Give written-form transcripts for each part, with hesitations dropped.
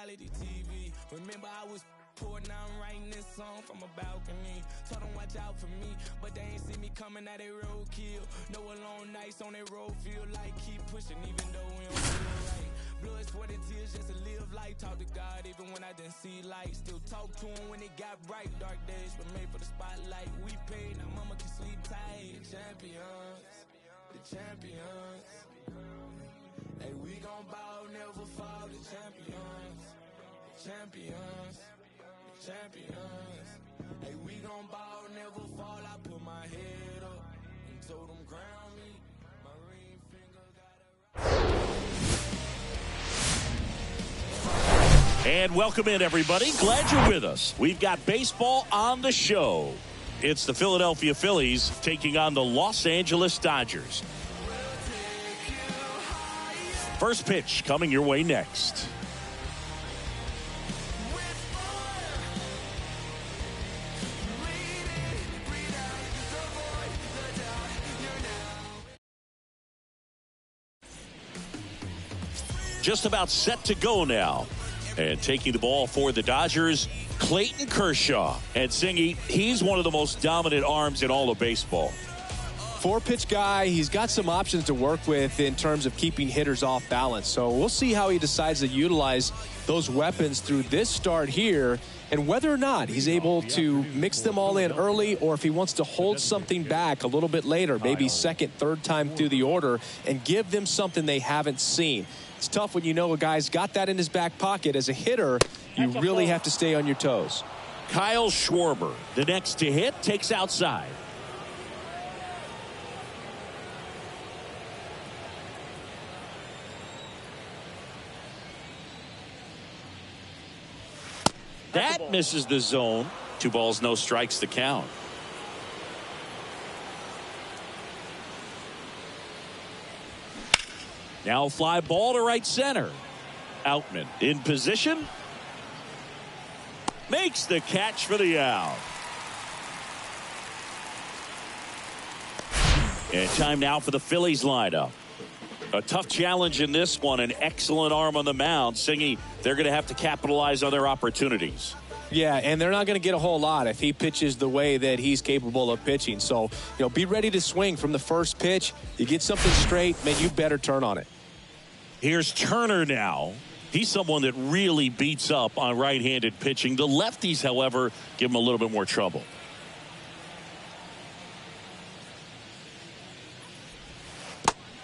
reality TV. Remember I was poor, now I'm writing this song from a balcony. Told them watch out for me, but they ain't see me coming at a roadkill. No alone nights on that road, feel like keep pushing even though we don't feel right. Blood, sweat, and tears just to live life. Talk to God even when I didn't see light. Still talk to him when it got bright. Dark days were made for the spotlight. We paid, now mama can sleep tight. The champions, the champions. Hey, we gon' ball, never fall. The champions, the champions, the champions. Hey, we gon' ball, never fall. I put my head up and told them ground me. My ring finger got a... And welcome in, everybody. Glad you're with us. We've got baseball on the show. It's the Philadelphia Phillies taking on the Los Angeles Dodgers. First pitch coming your way next. Just about set to go now. And taking the ball for the Dodgers, Clayton Kershaw. And Singy, he's one of the most dominant arms in all of baseball. Four-pitch guy. He's got some options to work with in terms of keeping hitters off balance. So we'll see how he decides to utilize those weapons through this start here and whether or not he's able to mix them all in early or if he wants to hold something back a little bit later, maybe second, third time through the order and give them something they haven't seen. It's tough when you know a guy's got that in his back pocket. As a hitter, you really have to stay on your toes. Kyle Schwarber, the next to hit, takes outside. That misses the zone. 2 balls, no strikes to count. Now fly ball to right center. Outman in position. Makes the catch for the out. And time now for the Phillies lineup. A tough challenge in this one. An excellent arm on the mound. Singy, they're going to have to capitalize on their opportunities. Yeah, and they're not going to get a whole lot if he pitches the way that he's capable of pitching. So, be ready to swing from the first pitch. You get something straight, man, you better turn on it. Here's Turner now. He's someone that really beats up on right-handed pitching. The lefties, however, give him a little bit more trouble.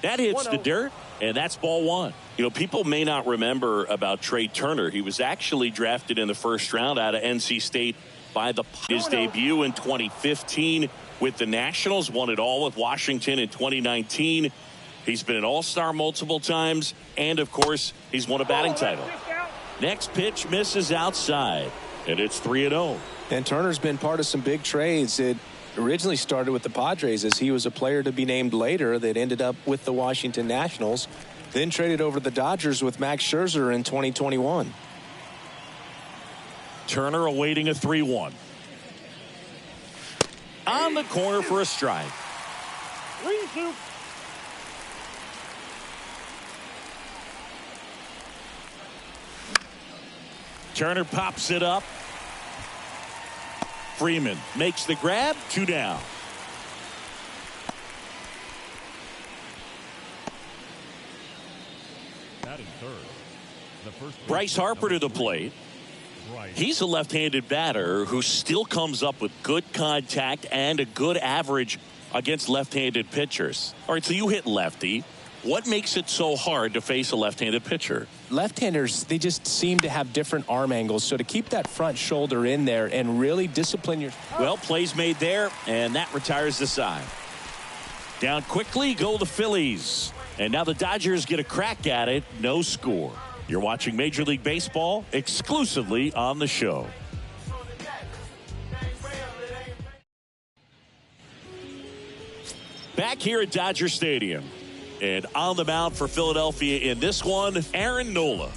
That hits the dirt, and that's ball one. People may not remember about Trey Turner. He was actually drafted in the first round out of NC State by his debut in 2015 with the Nationals. Won it all with Washington in 2019. He's been an all-star multiple times, and, of course, he's won a batting title. Next pitch misses outside, and it's 3-0. And Turner's been part of some big trades. It originally started with the Padres as he was a player to be named later that ended up with the Washington Nationals, then traded over to the Dodgers with Max Scherzer in 2021. Turner awaiting a 3-1. On the corner for a strike. 3-2. Turner pops it up. Freeman makes the grab. 2 down. Batting third. The first Bryce Harper to the plate. He's a left-handed batter who still comes up with good contact and a good average against left-handed pitchers. All right, so you hit lefty. What makes it so hard to face a left-handed pitcher? Left-handers, they just seem to have different arm angles. So to keep that front shoulder in there and really discipline your... Well, plays made there, and that retires the side. Down quickly go the Phillies. And now the Dodgers get a crack at it. No score. You're watching Major League Baseball exclusively on the show. Back here at Dodger Stadium. And on the mound for Philadelphia in this one, Aaron Nola.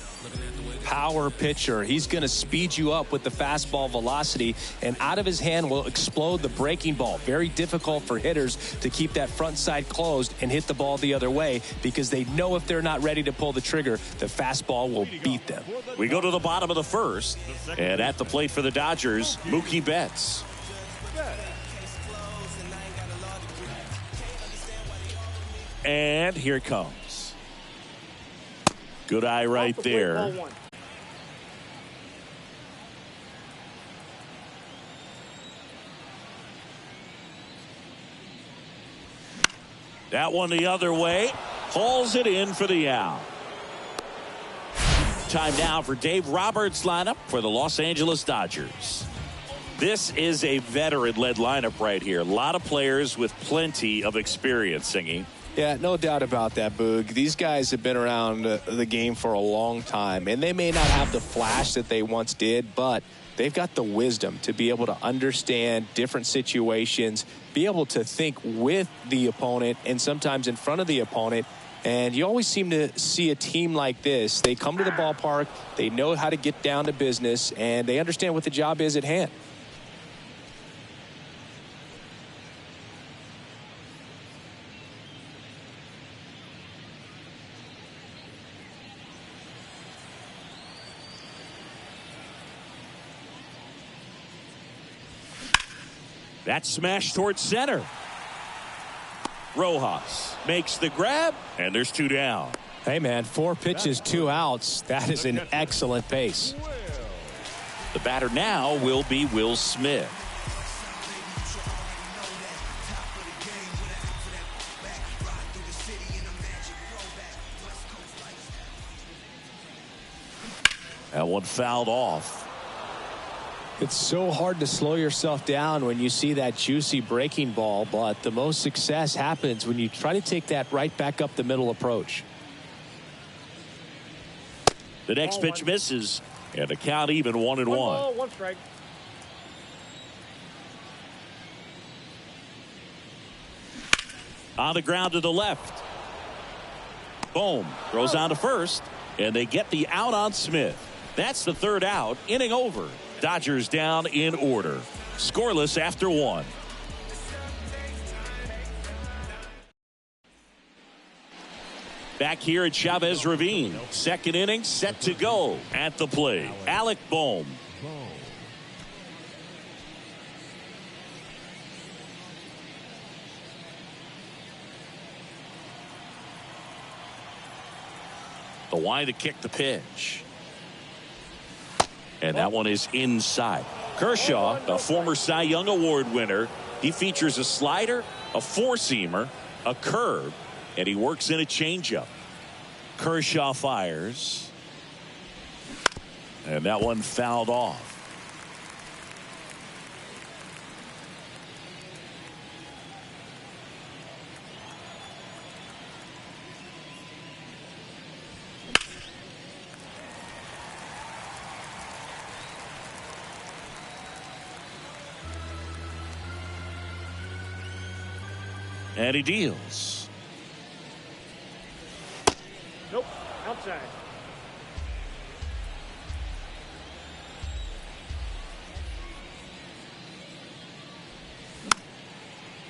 power pitcher. He's going to speed you up with the fastball velocity, and out of his hand will explode the breaking ball. Very difficult for hitters to keep that front side closed and hit the ball the other way, because they know if they're not ready to pull the trigger, the fastball will beat them. We go to the bottom of the first, and at the plate for the Dodgers, Mookie Betts. And here it comes. Good eye right there. That one the other way. Hauls it in for the out. Time now for Dave Roberts' lineup for the Los Angeles Dodgers. This is a veteran-led lineup right here. A lot of players with plenty of experience, Singy. Yeah, no doubt about that, Boog. These guys have been around the game for a long time, and they may not have the flash that they once did, but they've got the wisdom to be able to understand different situations, be able to think with the opponent and sometimes in front of the opponent. And you always seem to see a team like this. They come to the ballpark, they know how to get down to business, and they understand what the job is at hand. That's smashed towards center. Rojas makes the grab, and there's 2 down. Hey, man, 4 pitches, 2 outs. That is an excellent pace. The batter now will be Will Smith. That one fouled off. It's so hard to slow yourself down when you see that juicy breaking ball, but the most success happens when you try to take that right back up the middle approach. The next pitch misses, and the count even 1-1. 1 strike. On the ground to the left. Boom. Throws on to first, and they get the out on Smith. That's the 3rd out. Inning over. Dodgers down in order. Scoreless after 1. Back here at Chavez Ravine. 2nd inning set to go at the plate. Alec Bohm. The wind to kick the pitch. And that one is inside. Kershaw, a former Cy Young Award winner. He features a slider, a 4-seamer, a curve, and he works in a changeup. Kershaw fires. And that one fouled off. And he deals. Nope. Outside.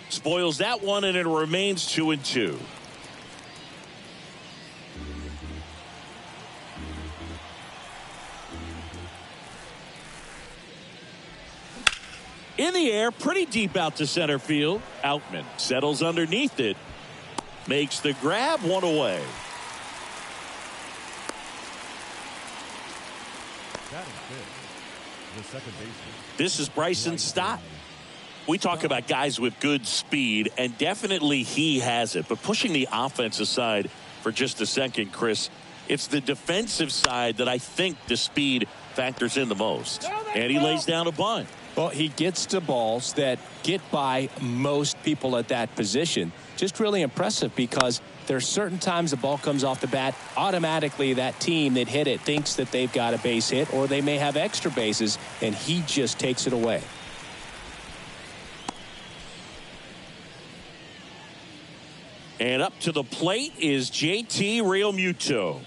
Spoils that one, and it remains 2-2. In the air, pretty deep out to center field. Outman settles underneath it. Makes the grab, 1 away. The second baseman. This is Bryson Stott. We talk about guys with good speed, and definitely he has it. But pushing the offensive side for just a second, Chris, it's the defensive side that I think the speed factors in the most. And he lays down a bunt. Well, he gets to balls that get by most people at that position. Just really impressive, because there's certain times the ball comes off the bat, automatically that team that hit it thinks that they've got a base hit, or they may have extra bases, and he just takes it away. And up to the plate is JT Realmuto.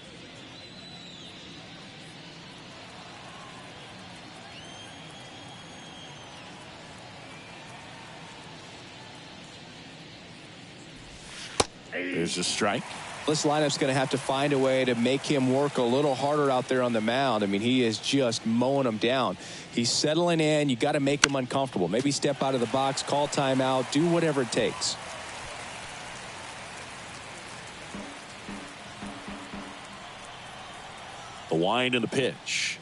There's a strike. This lineup's going to have to find a way to make him work a little harder out there on the mound. I mean, he is just mowing them down. He's settling in. You got to make him uncomfortable. Maybe step out of the box, call timeout, do whatever it takes. The wind and the pitch.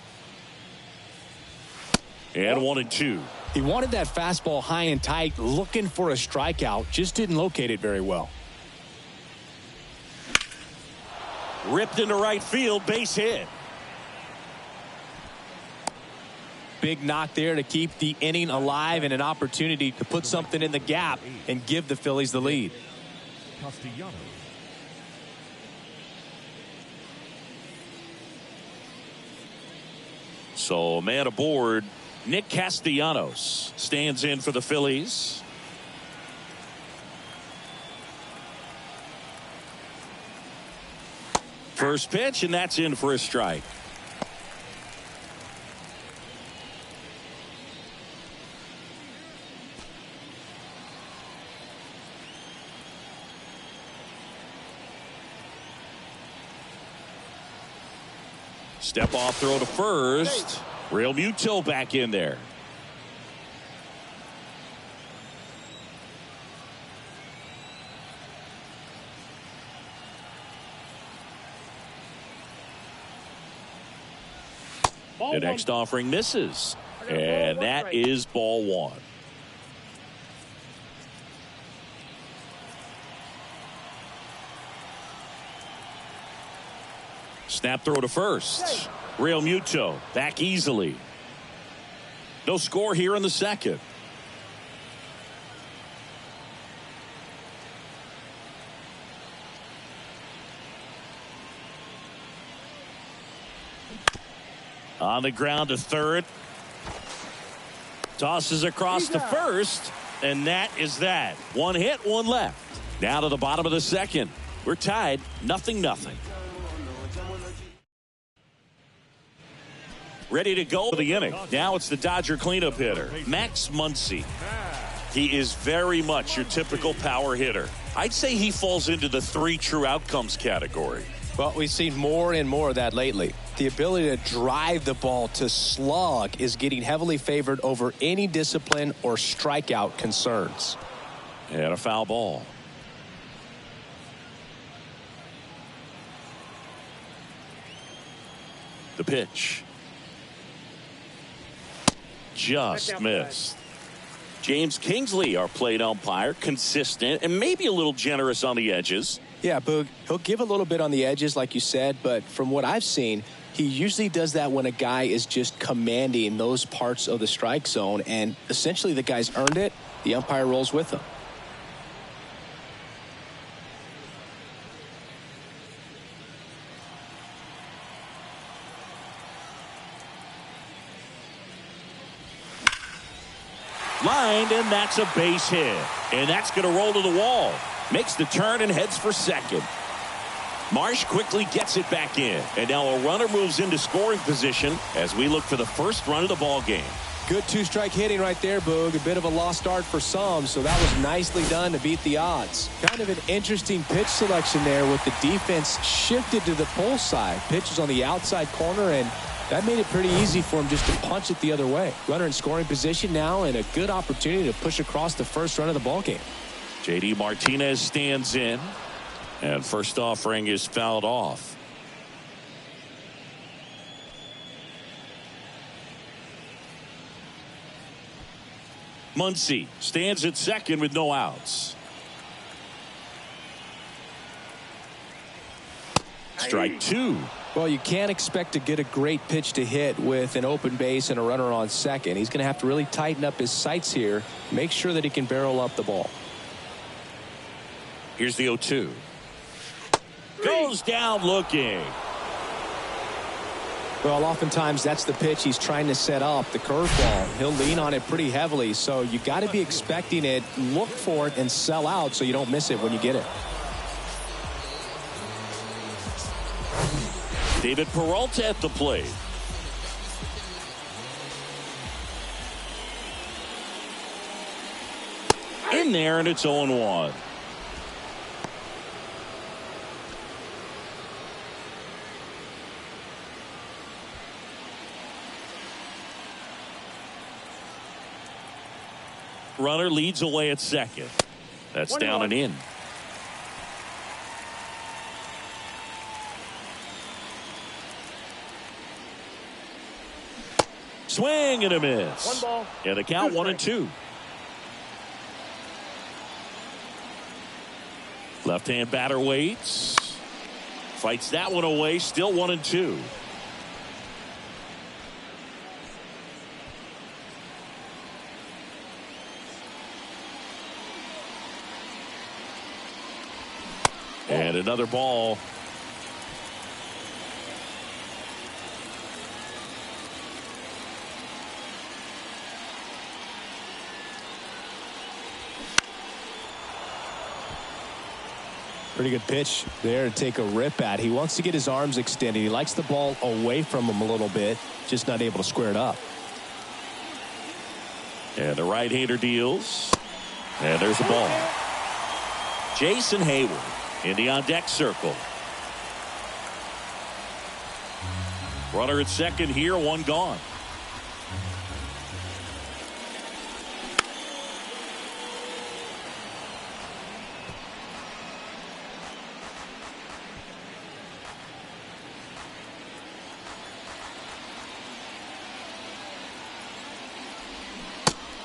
And 1-2. He wanted that fastball high and tight, looking for a strikeout. Just didn't locate it very well. Ripped into right field, base hit. Big knock there to keep the inning alive and an opportunity to put something in the gap and give the Phillies the lead. Castellanos. So man aboard. Nick Castellanos stands in for the Phillies. First pitch, and that's in for a strike. Step off throw to first. Real Muto back in there. The next offering misses. And that is ball one. Snap throw to first. Real Muto back easily. No score here in the second. On the ground to third. Tosses across to first. And that is that. One hit, one left. Now to the bottom of the second. We're tied 0-0. Ready to go for the inning. Now it's the Dodger cleanup hitter, Max Muncy. He is very much your typical power hitter. I'd say he falls into the 3 true outcomes category. Well, we've seen more and more of that lately. The ability to drive the ball to slug is getting heavily favored over any discipline or strikeout concerns. And a foul ball. The pitch. Just missed. James Kingsley, our plate umpire, consistent and maybe a little generous on the edges. Yeah, Boog, he'll give a little bit on the edges, like you said, but from what I've seen, he usually does that when a guy is just commanding those parts of the strike zone, and essentially the guy's earned it. The umpire rolls with him. Lined, and that's a base hit. And that's going to roll to the wall. Makes the turn and heads for second. Marsh quickly gets it back in. And now a runner moves into scoring position as we look for the first run of the ball game. Good 2-strike hitting right there, Boog. A bit of a lost start for some, so that was nicely done to beat the odds. Kind of an interesting pitch selection there with the defense shifted to the pull side. Pitch is on the outside corner, and that made it pretty easy for him just to punch it the other way. Runner in scoring position now, and a good opportunity to push across the first run of the ball game. JD Martinez stands in, and first offering is fouled off. Muncy stands at second with no outs. Strike two. Well, you can't expect to get a great pitch to hit with an open base and a runner on second. He's going to have to really tighten up his sights here, make sure that he can barrel up the ball. Here's the 0-2. Goes down looking. Well, oftentimes that's the pitch he's trying to set up, the curveball. He'll lean on it pretty heavily, so you got to be expecting it, look for it, and sell out so you don't miss it when you get it. David Peralta at the plate. In there, and it's 0-1. runner leads away at second. That's down and in. Swing and a miss. One ball. And the count 1-2. Left-hand batter waits. Fights that one away. Still 1-2. And another ball. Pretty good pitch there to take a rip at. He wants to get his arms extended. He likes the ball away from him a little bit, just not able to square it up. And the right-hander deals. And there's the ball. Jason Hayward in the on-deck circle. Runner at second here, one gone.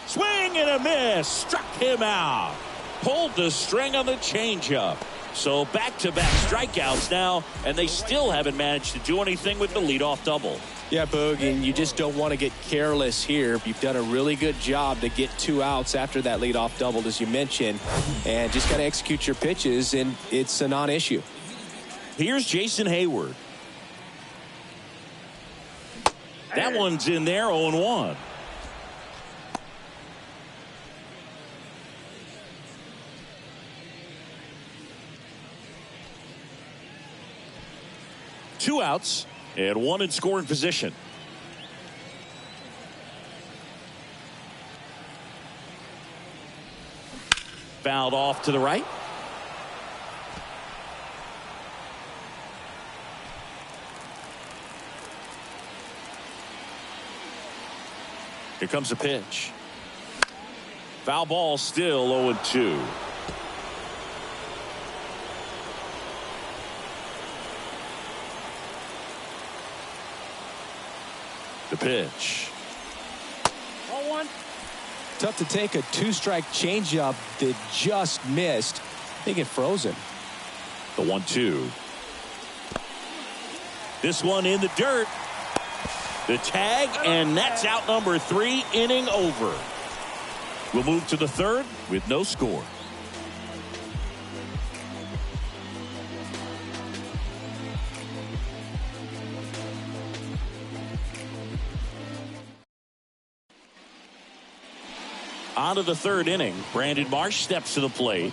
Swing and a miss. Struck him out. Pulled the string on the changeup. So back-to-back strikeouts now, and they still haven't managed to do anything with the leadoff double. Yeah, Boog, and you just don't want to get careless here. You've done a really good job to get 2 outs after that leadoff double, as you mentioned, and just got to execute your pitches, and it's a non-issue. Here's Jason Hayward. That one's in there, 0-1. Two outs and one in scoring position. Fouled off to the right. Here comes a pitch. Foul ball, still 0-2. The pitch. 0-1. Tough to take a 2-strike changeup that just missed. They get frozen. The 1-2. This one in the dirt. The tag, and that's out number 3, inning over. We'll move to the third with no score. On to the third inning. Brandon Marsh steps to the plate.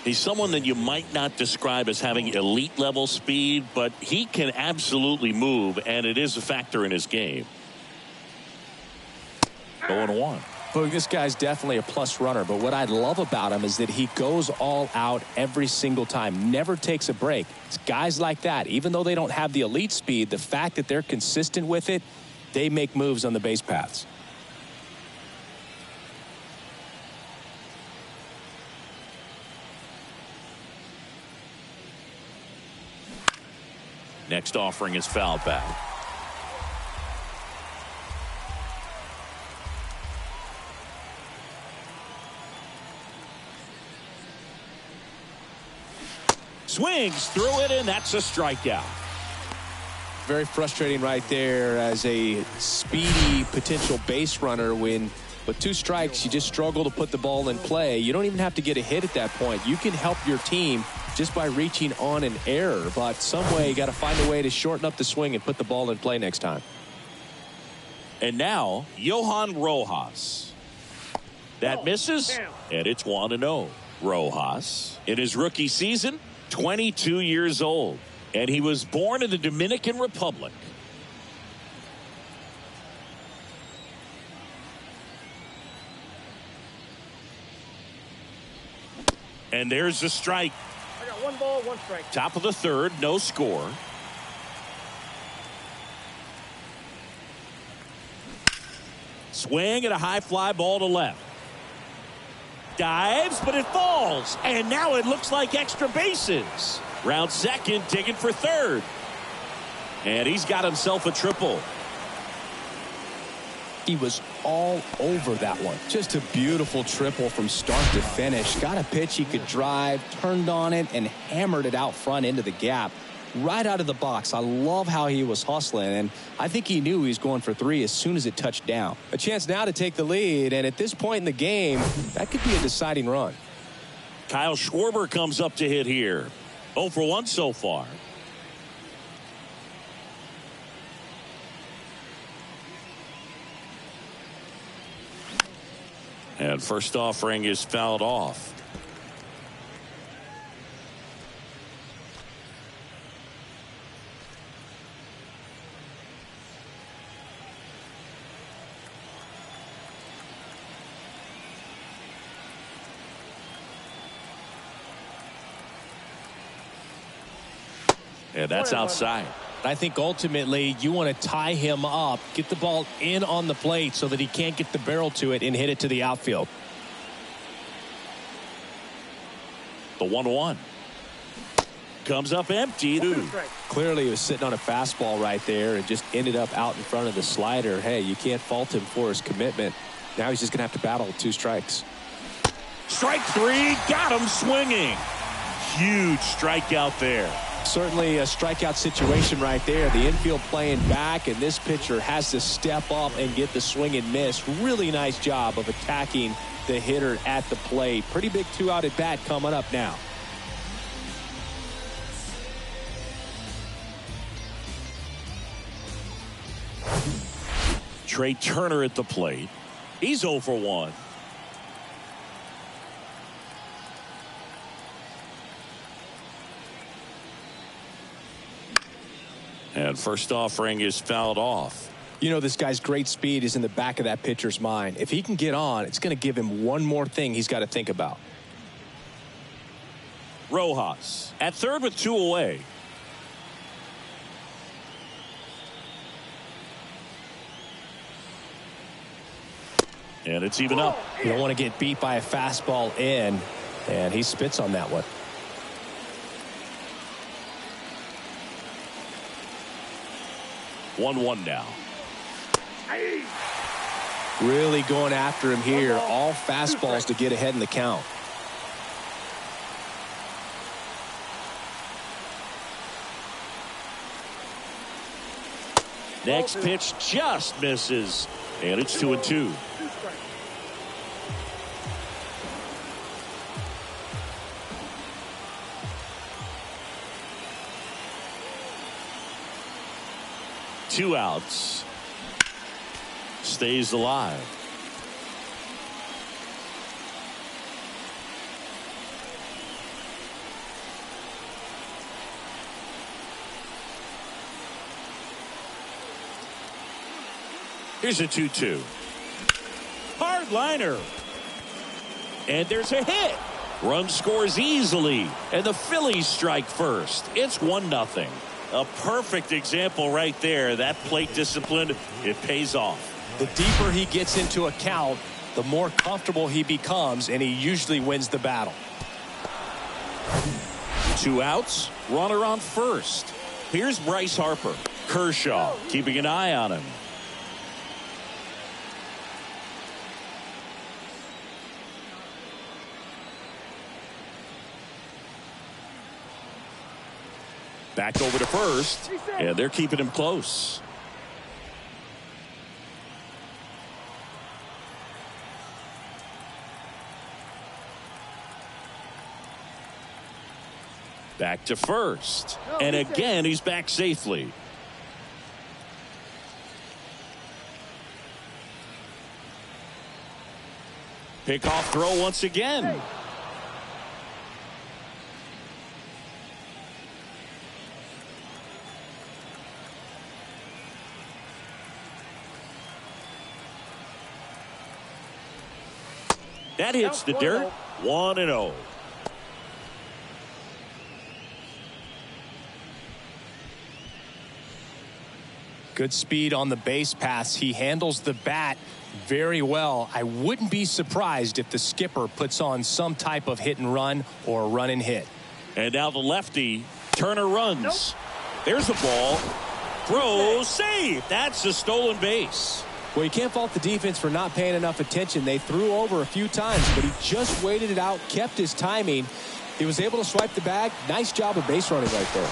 He's someone that you might not describe as having elite level speed, but he can absolutely move, and it is a factor in his game. 0-1. Boog, this guy's definitely a plus runner, but what I love about him is that he goes all out every single time, never takes a break. It's guys like that, even though they don't have the elite speed, the fact that they're consistent with it, they make moves on the base paths. Next offering is fouled back. Swings through it, and that's a strikeout. Very frustrating right there as a speedy potential base runner when with 2 strikes you just struggle to put the ball in play. You don't even have to get a hit at that point. You can help your team just by reaching on an error, but some way you got to find a way to shorten up the swing and put the ball in play next time. And now Johan Rojas. That misses, and it's 1-0. Rojas, in his rookie season, 22 years old, and he was born in the Dominican Republic. And there's the strike. I got 1 ball, 1 strike. Top of the third, no score. Swing and a high fly ball to left. dives, but it falls. And now it looks like extra bases. Round second, digging for third. And he's got himself a triple. He was all over that one. Just a beautiful triple from start to finish. Got a pitch he could drive, turned on it, and hammered it out front into the gap. Right out of the box. I love how he was hustling, and I think he knew he was going for three as soon as it touched down. A chance now to take the lead, and at this point in the game, that could be a deciding run. Kyle Schwarber comes up to hit here. 0 for 1 so far. And first offering is fouled off. And that's outside. I think ultimately you want to tie him up, get the ball in on the plate so that he can't get the barrel to it and hit it to the outfield. The 1-1 comes up empty. Clearly he was sitting on a fastball right there and just ended up out in front of the slider. Hey, you can't fault him for his commitment. Now he's just going to have to battle with 2 strikes. Strike 3, got him swinging. Huge strikeout there. Certainly a strikeout situation right there. The infield playing back, and this pitcher has to step up and get the swing and miss. Really nice job of attacking the hitter at the plate. Pretty big 2-out at bat coming up now. Trey Turner at the plate. He's 0 for 1. And first offering is fouled off. You know, this guy's great speed is in the back of that pitcher's mind. If he can get on, it's going to give him one more thing he's got to think about. Rojas at third with 2 away. And it's even up. You don't want to get beat by a fastball in, and he spits on that one. 1-1 now. Really going after him here. All fastballs to get ahead in the count. Next pitch just misses. And it's 2-2. Two outs. Stays alive. Here's a 2-2. Hard liner. And there's a hit. Run scores easily. And the Phillies strike first. It's 1-0. A perfect example right there. That plate discipline, it pays off. The deeper he gets into a count, the more comfortable he becomes, and he usually wins the battle. 2 outs, runner on first. Here's Bryce Harper. Kershaw keeping an eye on him. Back over to first, and they're keeping him close. Back to first, and again he's back safely. Pickoff throw once again. That hits the dirt. 1-0. Good speed on the base paths. He handles the bat very well. I wouldn't be surprised if the skipper puts on some type of hit and run or run and hit. And now the lefty, Turner runs. Nope. There's the ball. Throw, save. That's a stolen base. Well, you can't fault the defense for not paying enough attention. They threw over a few times, but he just waited it out, kept his timing. He was able to swipe the bag. Nice job of base running right there.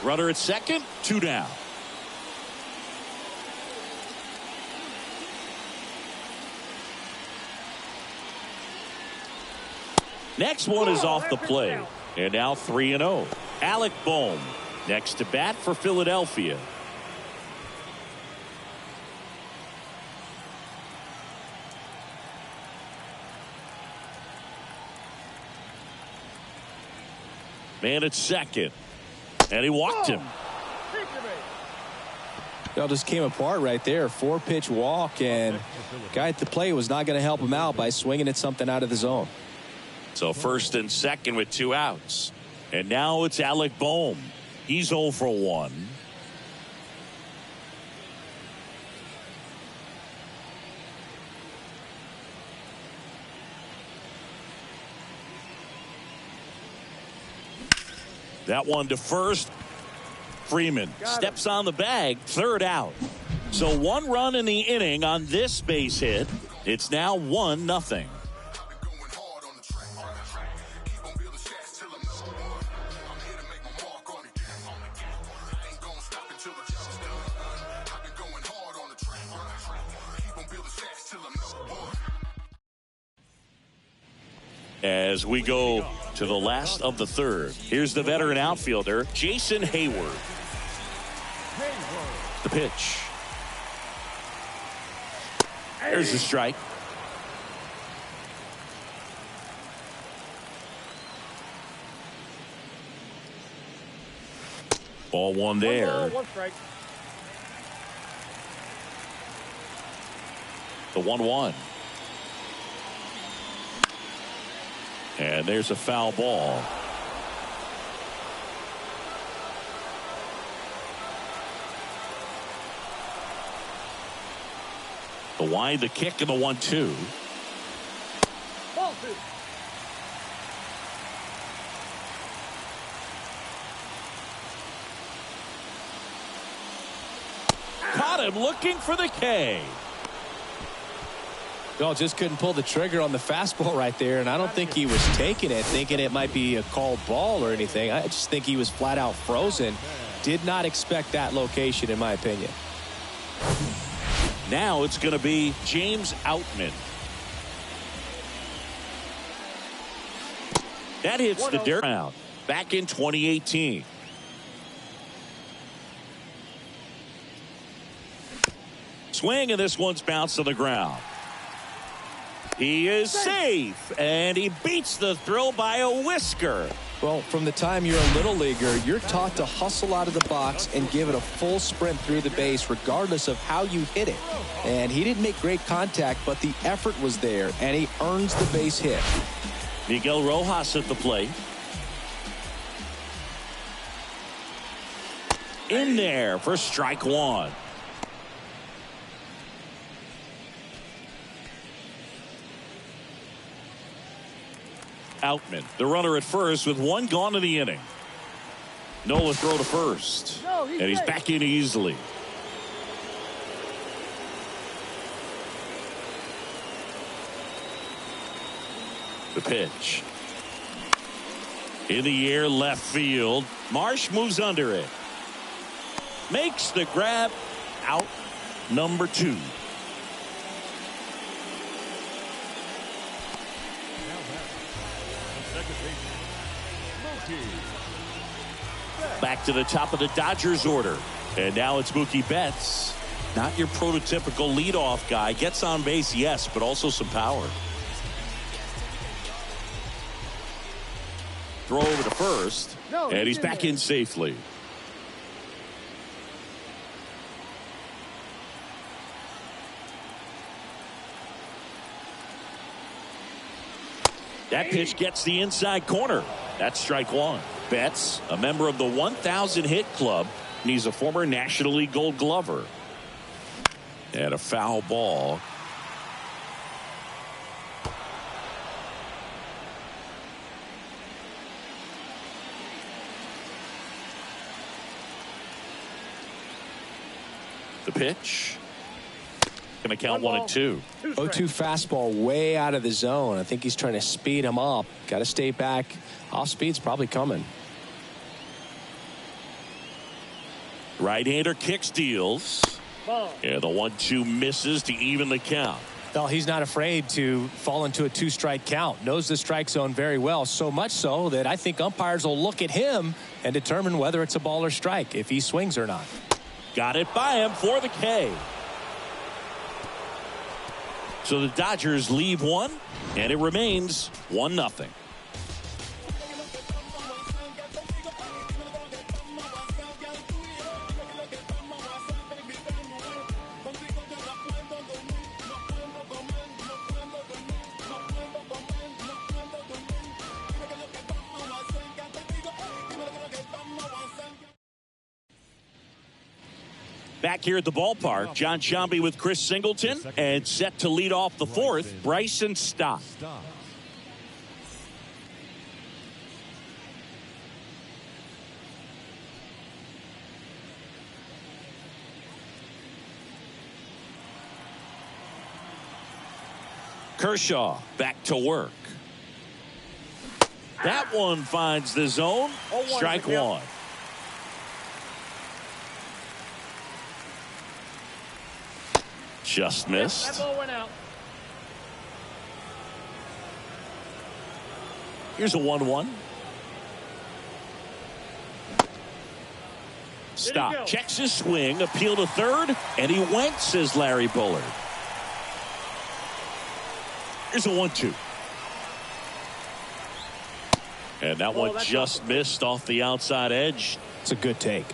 Runner at second, 2 down. Next one is off the plate. And now 3-0. Alec Bohm next to bat for Philadelphia. Man at second. And he walked him. It all just came apart right there. 4-pitch walk, and guy at the plate was not going to help him out by swinging at something out of the zone. So first and second with 2 outs. And now it's Alec Bohm. He's 0 for 1. That one to first. Freeman steps on the bag, 3rd out. So 1 run in the inning on this base hit. It's now 1-0. As we go to the last of the 3rd, here's the veteran outfielder, Jason Hayward. The pitch. There's the strike. Ball 1 there. 1 ball, 1 strike. The 1-1. And there's a foul ball. The wide, the kick, and the 1-2. Ball 2. Caught him looking for the K. Well, just couldn't pull the trigger on the fastball right there, and I don't think he was taking it, thinking it might be a called ball or anything. I just think he was flat out frozen. Did not expect that location, in my opinion. Now it's going to be James Outman. That hits the dirt round back in 2018. Swing, and this one's bounced to the ground. He is safe, and he beats the throw by a whisker. Well, from the time you're a little leaguer, you're taught to hustle out of the box and give it a full sprint through the base regardless of how you hit it. And he didn't make great contact, but the effort was there, and he earns the base hit. Miguel Rojas at the plate. In there for strike 1. Outman, the runner at first with 1 gone in the inning. Nola throw to first. And he's back in easily. The pitch. In the air, left field. Marsh moves under it. Makes the grab. Out number 2. Back to the top of the Dodgers order. And now it's Mookie Betts. Not your prototypical leadoff guy. Gets on base, yes, but also some power. Throw over to first. And he's back in safely. That pitch gets the inside corner. That's strike 1. Betts, a member of the 1,000 hit club, and he's a former National League Gold Glover. And a foul ball. The pitch. Going to count 1-2. 0-2 fastball way out of the zone. I think he's trying to speed him up. Got to stay back. Off speed's probably coming. Right-hander kicks, deals. And the 1-2 misses to even the count. Well, he's not afraid to fall into a 2-strike count. Knows the strike zone very well. So much so that I think umpires will look at him and determine whether it's a ball or strike, if he swings or not. Got it by him for the K. So the Dodgers leave one, and it remains 1-0. Back here at the ballpark, John Sciambi with Chris Singleton, and set to lead off the fourth, Bryson Stott. Kershaw back to work. That one finds the zone. Strike one. Just missed. That ball went out. Here's a 1-1. Stop. Checks his swing. Appeal to third. And he went, says Larry Bullard. Here's a 1-2. And that one just missed off the outside edge. It's a good take.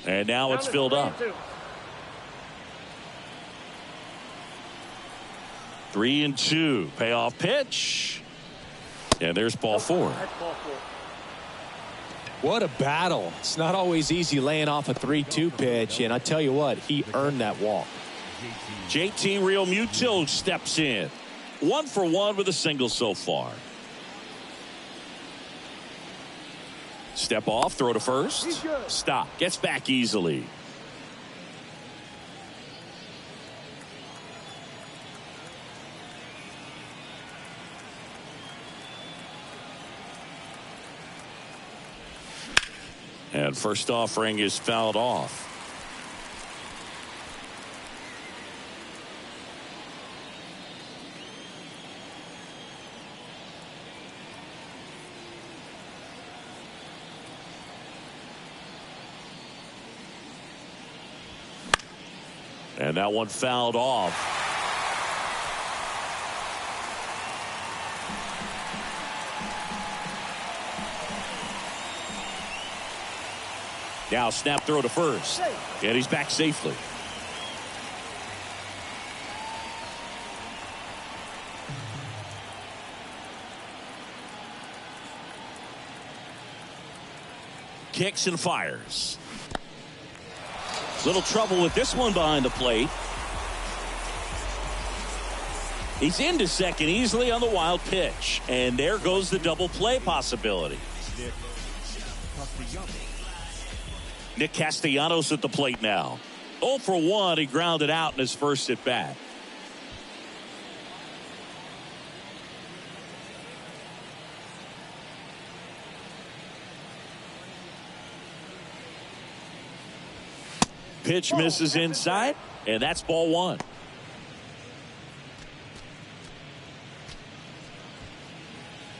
And now it's filled up. 3-2. Payoff pitch. And there's ball four. What a battle. It's not always easy laying off a 3-2 pitch. And I tell you what, he earned that walk. JT Realmuto steps in. 1 for 1 with a single so far. Step off, throw to first. Stop. Gets back easily. And first offering is fouled off. And that one fouled off. Now snap throw to first. And he's back safely. Kicks and fires. Little trouble with this one behind the plate. He's into second easily on the wild pitch. And there goes the double play possibility. Nick Castellanos at the plate now. 0 for 1. He grounded out in his first at bat. Pitch misses inside, and that's ball one.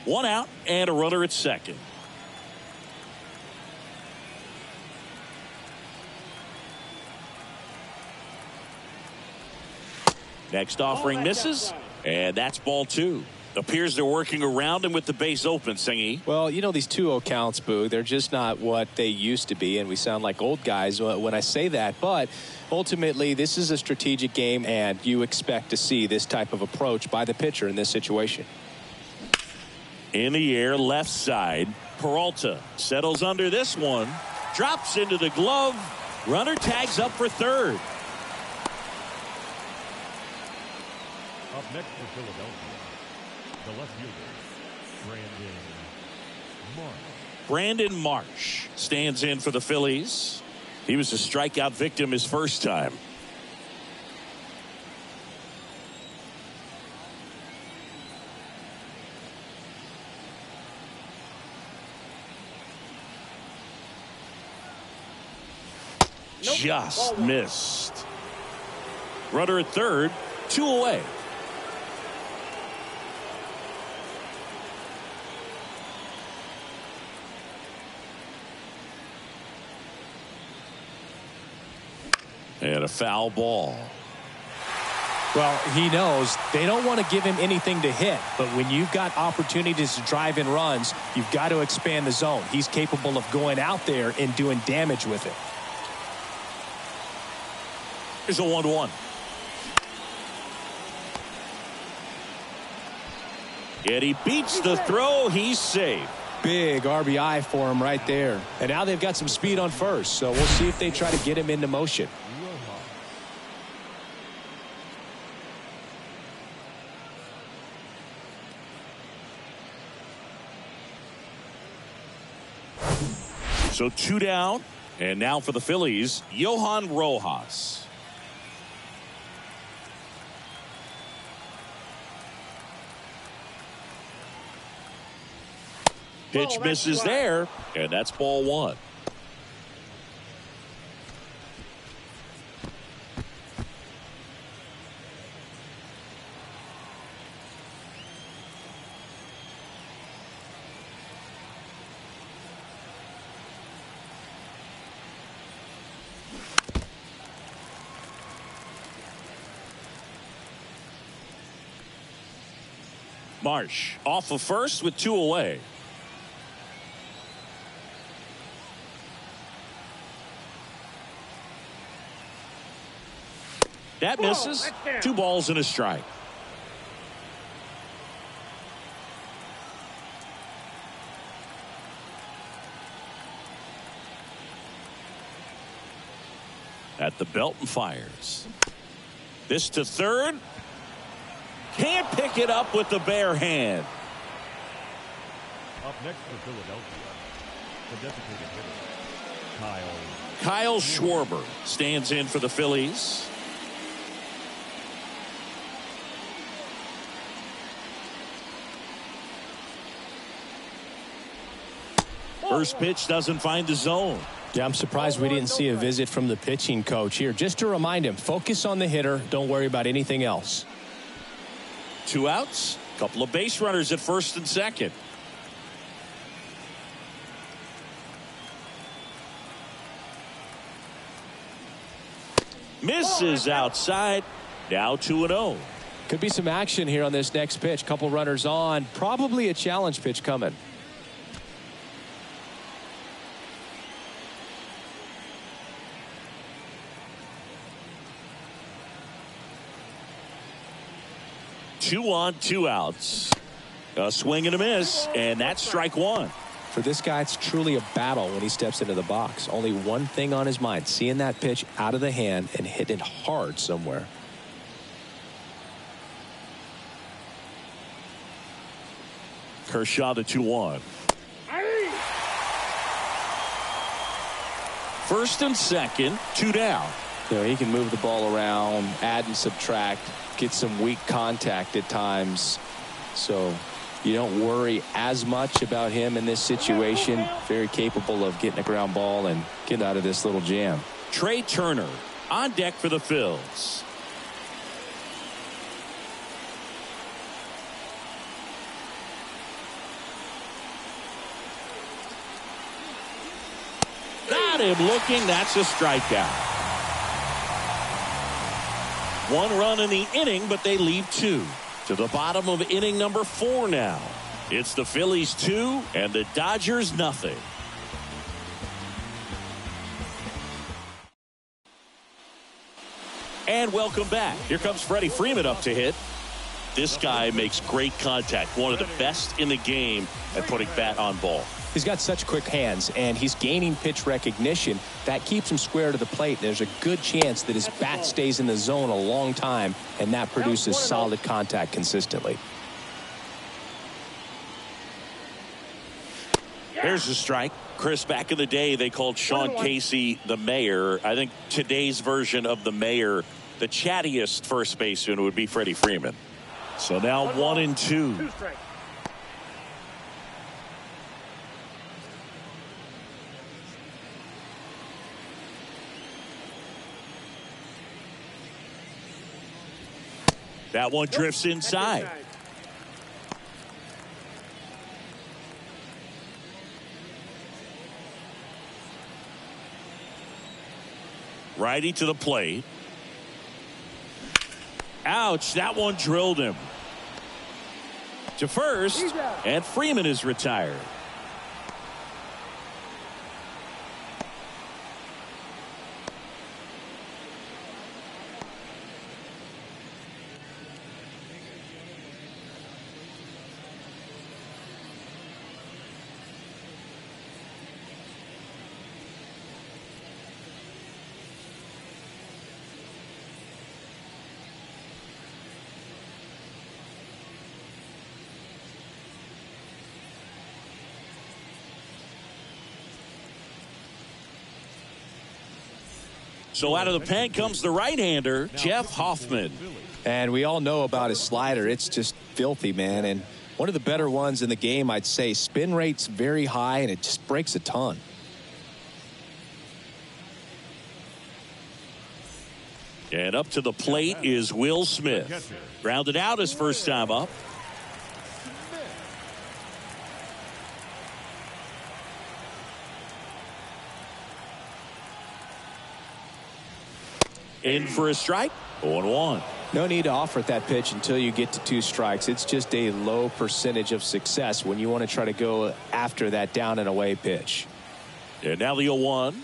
One out and a runner at second. Next offering misses, and that's ball two. Appears they're working around him with the base open, Singy. Well, you know, these 2-0 counts, Boo, they're just not what they used to be, and we sound like old guys when I say that. But ultimately, this is a strategic game, and you expect to see this type of approach by the pitcher in this situation. In the air, left side. Peralta settles under this one. Drops into the glove. Runner tags up for third. Up next for Philadelphia, the left fielder, Brandon Marsh stands in for the Phillies. He was a strikeout victim his first time. Just missed. Runner at third, 2 away. And a foul ball. Well, he knows they don't want to give him anything to hit, but when you've got opportunities to drive in runs, you've got to expand the zone. He's capable of going out there and doing damage with it. Here's a 1-1. And he beats the throw. He's safe. Big RBI for him right there. And now they've got some speed on first, so we'll see if they try to get him into motion. So 2 down. And now for the Phillies, Johan Rojas. Pitch misses there, and that's ball 1. Marsh off of first with 2 away. That misses. 2 balls and a strike. At the belt and fires. This to third. Can't pick it up with the bare hand. Up next for Philadelphia, the designated hitter, Kyle Schwarber stands in for the Phillies. First pitch doesn't find the zone. Yeah, I'm surprised we didn't see a visit from the pitching coach here. Just to remind him, focus on the hitter. Don't worry about anything else. 2 outs. Couple of base runners at first and second. Misses outside. Now 2-0. Could be some action here on this next pitch. Couple runners on. Probably a challenge pitch coming. Two on, 2 outs. A swing and a miss, and that's strike 1. For this guy, it's truly a battle when he steps into the box. Only one thing on his mind, seeing that pitch out of the hand and hit it hard somewhere. Kershaw to 2-1. First and second, 2 down. You know, he can move the ball around, add and subtract, get some weak contact at times. So you don't worry as much about him in this situation. Very capable of getting a ground ball and getting out of this little jam. Trey Turner on deck for the Phils. Got him looking. That's a strikeout. 1 run in the inning, but they leave 2. To the bottom of inning number 4 now. It's the Phillies 2 and the Dodgers nothing. And welcome back. Here comes Freddie Freeman up to hit. This guy makes great contact. One of the best in the game at putting bat on ball. He's got such quick hands, and he's gaining pitch recognition. That keeps him square to the plate. There's a good chance that his bat stays in the zone a long time, and that produces solid contact consistently. There's a strike. Chris, back in the day, they called Sean Casey the mayor. I think today's version of the mayor, the chattiest first baseman, would be Freddie Freeman. So now 1-2. That one drifts inside. Righty to the plate. Ouch, that one drilled him. To first, and Freeman is retired. So out of the pen comes the right-hander, Jeff Hoffman. And we all know about his slider. It's just filthy, man. And one of the better ones in the game, I'd say. Spin rate's very high, and it just breaks a ton. And up to the plate is Will Smith. Grounded out his first time up. In for a strike. 0-1. No need to offer that pitch until you get to 2 strikes. It's just a low percentage of success when you want to try to go after that down and away pitch. And now the 0-1.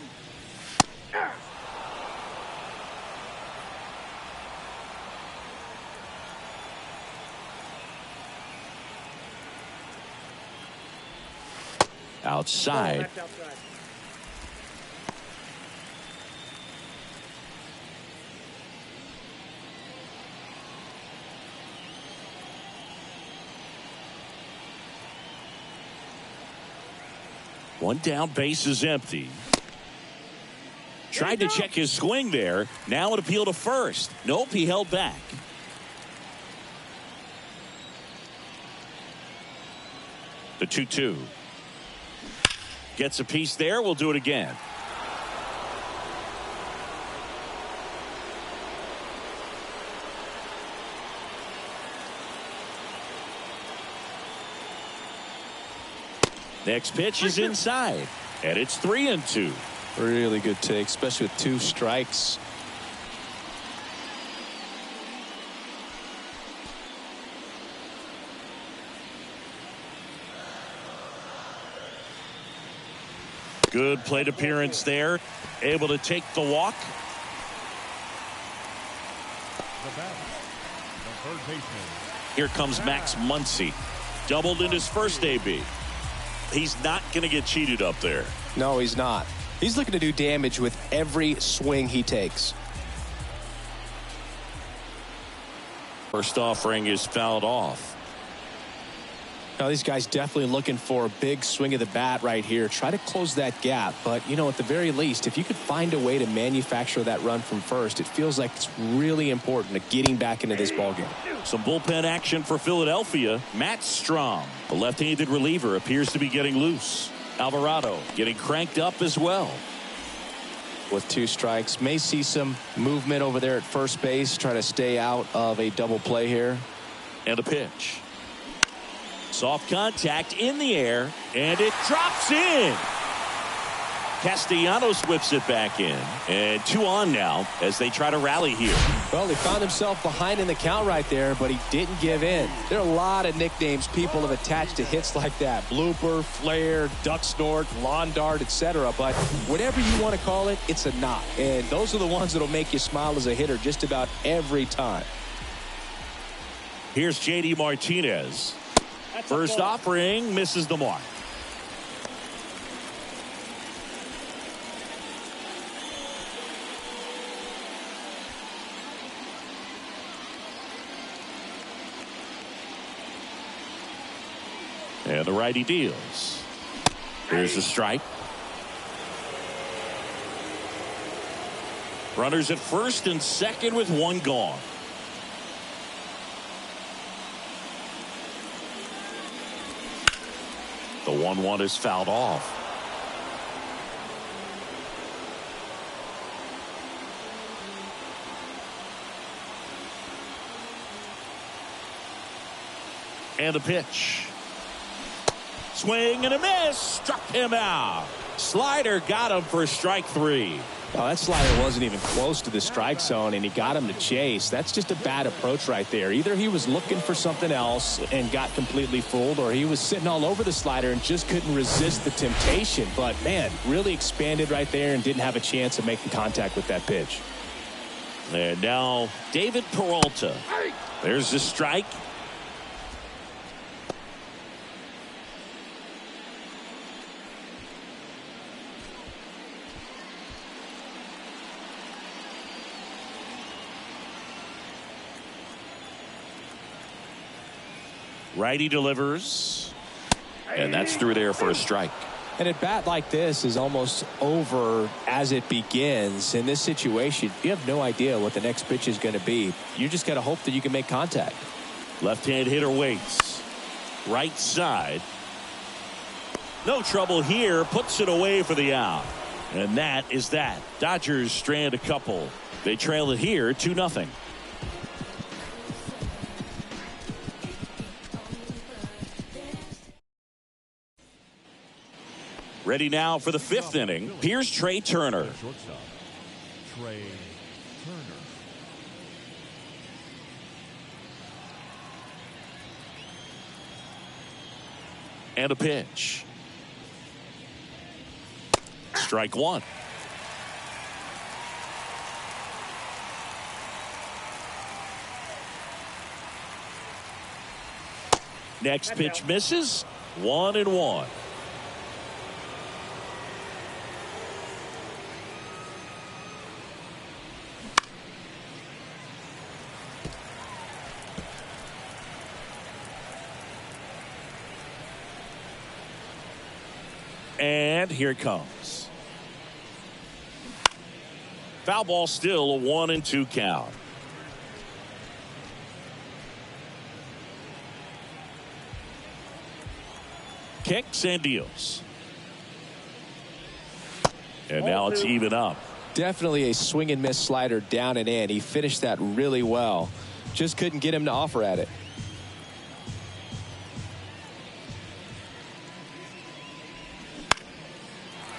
Outside. One down, base is empty. Tried to check his swing there. Now an appeal to first. Nope, he held back. The 2-2. Gets a piece there. We'll do it again. Next pitch is inside, and it's 3-2. Really good take, especially with 2 strikes. Good plate appearance there. Able to take the walk. Here comes Max Muncy. Doubled in his first AB. He's not going to get cheated up there. No, he's not. He's looking to do damage with every swing he takes. First offering is fouled off. Now, these guys definitely looking for a big swing of the bat right here. Try to close that gap. But, you know, at the very least, if you could find a way to manufacture that run from first, it feels like it's really important to getting back into this ballgame. Some bullpen action for Philadelphia. Matt Strom, the left-handed reliever, appears to be getting loose. Alvarado getting cranked up as well. With 2 strikes, may see some movement over there at first base. Try to stay out of a double play here. And a pitch. Soft contact in the air, and it drops in. Castellanos whips it back in. And 2 on now as they try to rally here. Well, he found himself behind in the count right there, but he didn't give in. There are a lot of nicknames people have attached to hits like that. Blooper, flare, duck snort, lawn dart, etc. But whatever you want to call it, it's a knock. And those are the ones that will make you smile as a hitter just about every time. Here's J.D. Martinez. First offering misses the mark. And the righty deals. Here's the strike. Runners at first and second with 1 gone. The 1-1 is fouled off. And the pitch. Swing and a miss. Struck him out. Slider got him for strike 3. Oh, that slider wasn't even close to the strike zone, and he got him to chase. That's just a bad approach right there. Either he was looking for something else and got completely fooled, or he was sitting all over the slider and just couldn't resist the temptation. But, man, really expanded right there and didn't have a chance of making contact with that pitch. And now David Peralta. There's the strike. Righty delivers. And that's through there for a strike. And a bat like this is almost over as it begins. In this situation, you have no idea what the next pitch is going to be. You just got to hope that you can make contact. Left-hand hitter waits. Right side. No trouble here. Puts it away for the out. And that is that. Dodgers strand a couple. They trail it here 2-0. Ready now for the 5th inning. Here's Trey Turner. Shortstop, Trey Turner. And a pitch. Strike 1. Next pitch misses. 1-1. And here it comes. Foul ball, still a 1-2 count. Kicks and deals. And now it's even up. Definitely a swing and miss slider down and in. He finished that really well. Just couldn't get him to offer at it.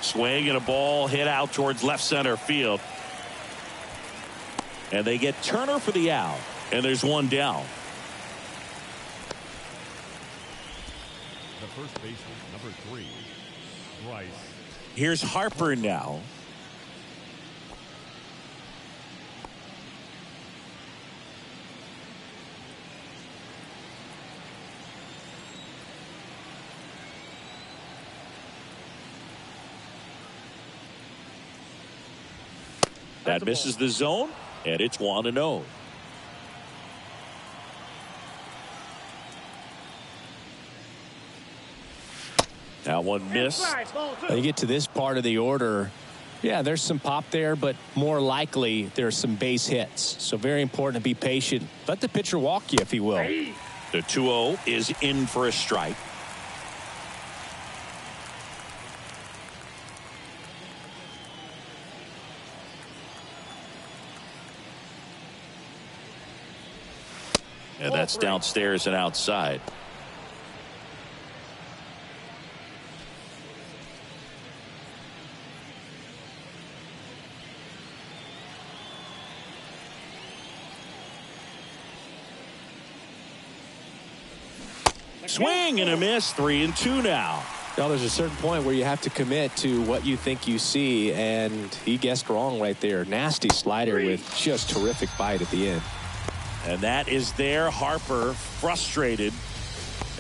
Swing and a ball hit out towards left center field. And they get Turner for the out. And there's one down. The first baseman, number 3, Bryce. Here's Harper now. That misses the zone, and it's 1-0. That one missed. When you get to this part of the order, yeah, there's some pop there, but more likely there's some base hits. So very important to be patient. Let the pitcher walk you if he will. The 2-0 is in for a strike. And that's downstairs and outside. Swing and a miss. 3-2 now. Well, there's a certain point where you have to commit to what you think you see, and he guessed wrong right there. Nasty slider with just terrific bite at the end. And that is there. Harper frustrated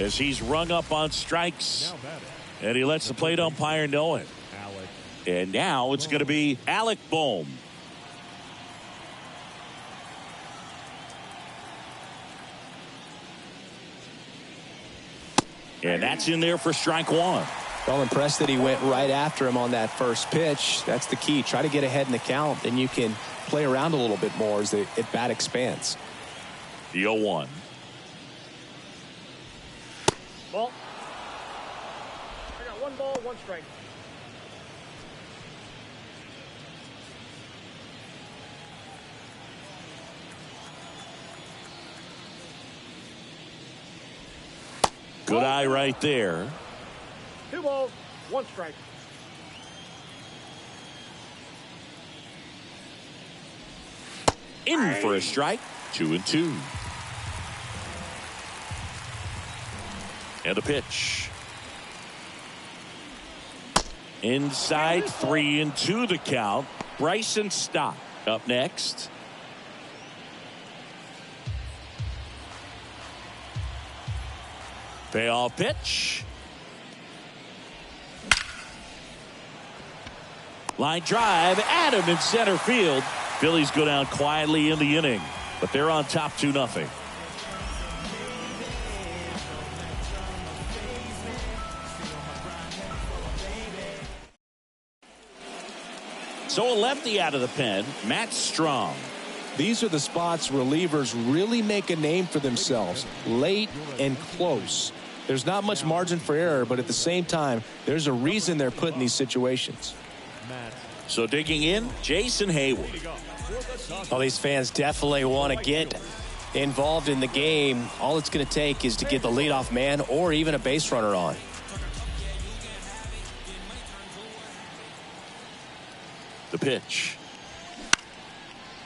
as he's rung up on strikes, and he lets the plate umpire know it. And now it's going to be Alec Bohm. And that's in there for strike one. Well, impressed that he went right after him on that first pitch. That's the key. Try to get ahead in the count, then you can play around a little bit more as the at-bat expands. The 0-1. Ball. I got 1 ball, 1 strike. Good eye right there. 2 balls, 1 strike. In for a strike. 2-2. And the pitch. Inside. 3-2 the count. Bryson Stott up next. Payoff pitch. Line drive at him in center field. Phillies go down quietly in the inning, but they're on top 2-0. So a lefty out of the pen, Matt Strong. These are the spots relievers really make a name for themselves, late and close. There's not much margin for error, but at the same time, there's a reason they're put in these situations. So digging in, Jason Hayward. Well, these fans definitely want to get involved in the game. All it's going to take is to get the leadoff man or even a base runner on. The pitch.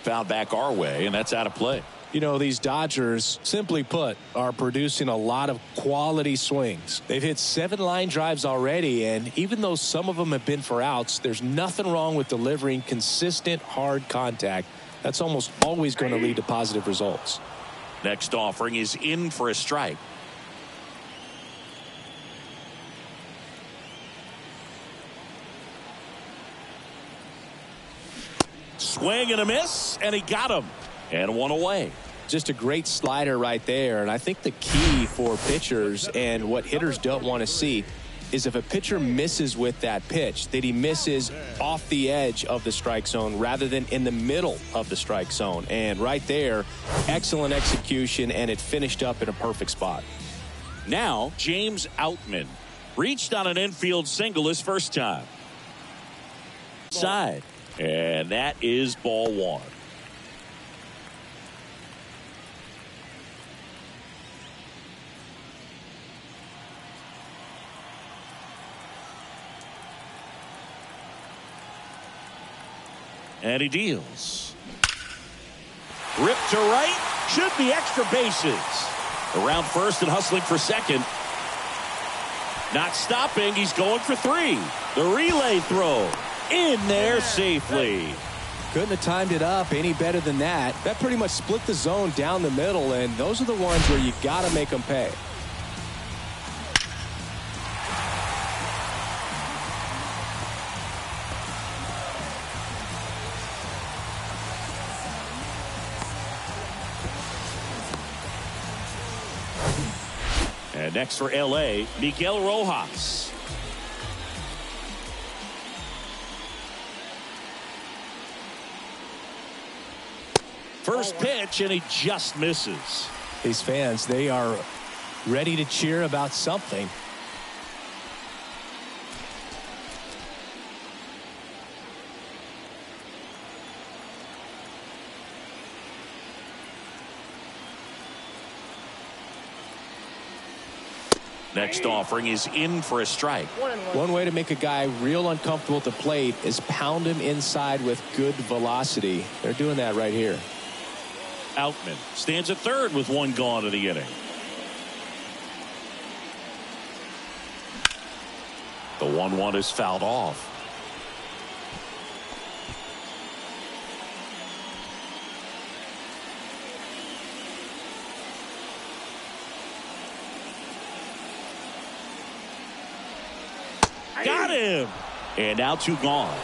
Fouled back our way, and that's out of play. You know, these Dodgers, simply put, are producing a lot of quality swings. They've hit 7 line drives already, and even though some of them have been for outs, there's nothing wrong with delivering consistent, hard contact. That's almost always going to lead to positive results. Next offering is in for a strike. Swing and a miss, and he got him. And 1 away. Just a great slider right there. And I think the key for pitchers and what hitters don't want to see is if a pitcher misses with that pitch, that he misses off the edge of the strike zone rather than in the middle of the strike zone. And right there, excellent execution, and it finished up in a perfect spot. Now, James Outman reached on an infield single his first time. Side. And that is ball 1. And he deals. Rip to right. Should be extra bases. Around first and hustling for second. Not stopping. He's going for 3. The relay throw. In there safely. Couldn't have timed it up any better than that. That pretty much split the zone down the middle, and those are the ones where you got to make them pay. And next for L.A., Miguel Rojas. First pitch, and he just misses. These fans, they are ready to cheer about something. Next offering is in for a strike. One way to make a guy real uncomfortable at the plate is pound him inside with good velocity. They're doing that right here. Outman stands at third with 1 gone in the inning. The 1-1 is fouled off. Got him. And now 2 gone.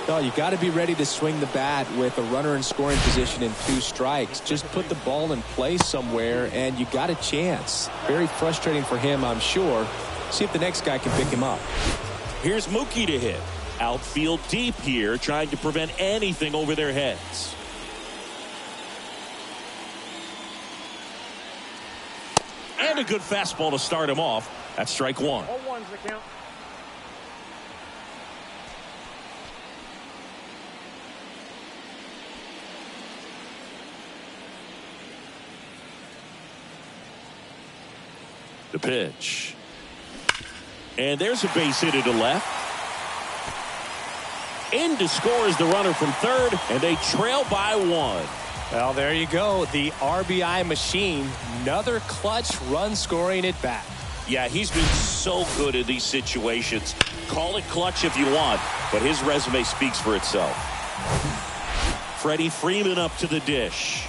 No, you got to be ready to swing the bat with a runner in scoring position and 2 strikes. Just put the ball in place somewhere and you got a chance. Very frustrating for him, I'm sure. See if the next guy can pick him up. Here's Mookie to hit. Outfield deep here, trying to prevent anything over their heads. And a good fastball to start him off. That's strike 1. 0-1's the count. The pitch. And there's a base hit to left. In to score is the runner from third, and they trail by 1. Well, there you go. The RBI machine. Another clutch run scoring at bat. Yeah, he's been so good in these situations. Call it clutch if you want, but his resume speaks for itself. Freddie Freeman up to the dish.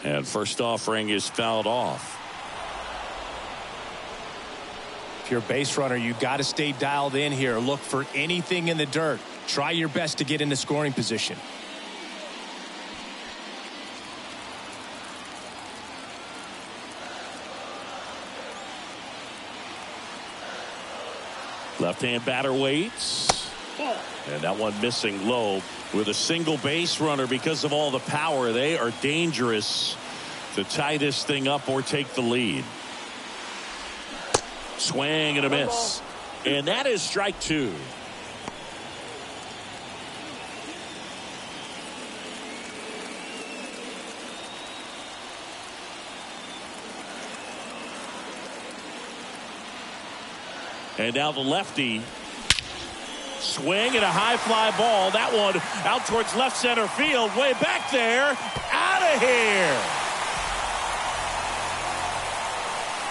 And first offering is fouled off. If you're a base runner, you got to stay dialed in here. Look for anything in the dirt. Try your best to get into scoring position. Left-hand batter waits. And that one missing low. With a single base runner, because of all the power, they are dangerous to tie this thing up or take the lead. Swing and a miss. And that is strike 2. And now the lefty. Swing and a high fly ball. That one out towards left center field. Way back there. Out of here.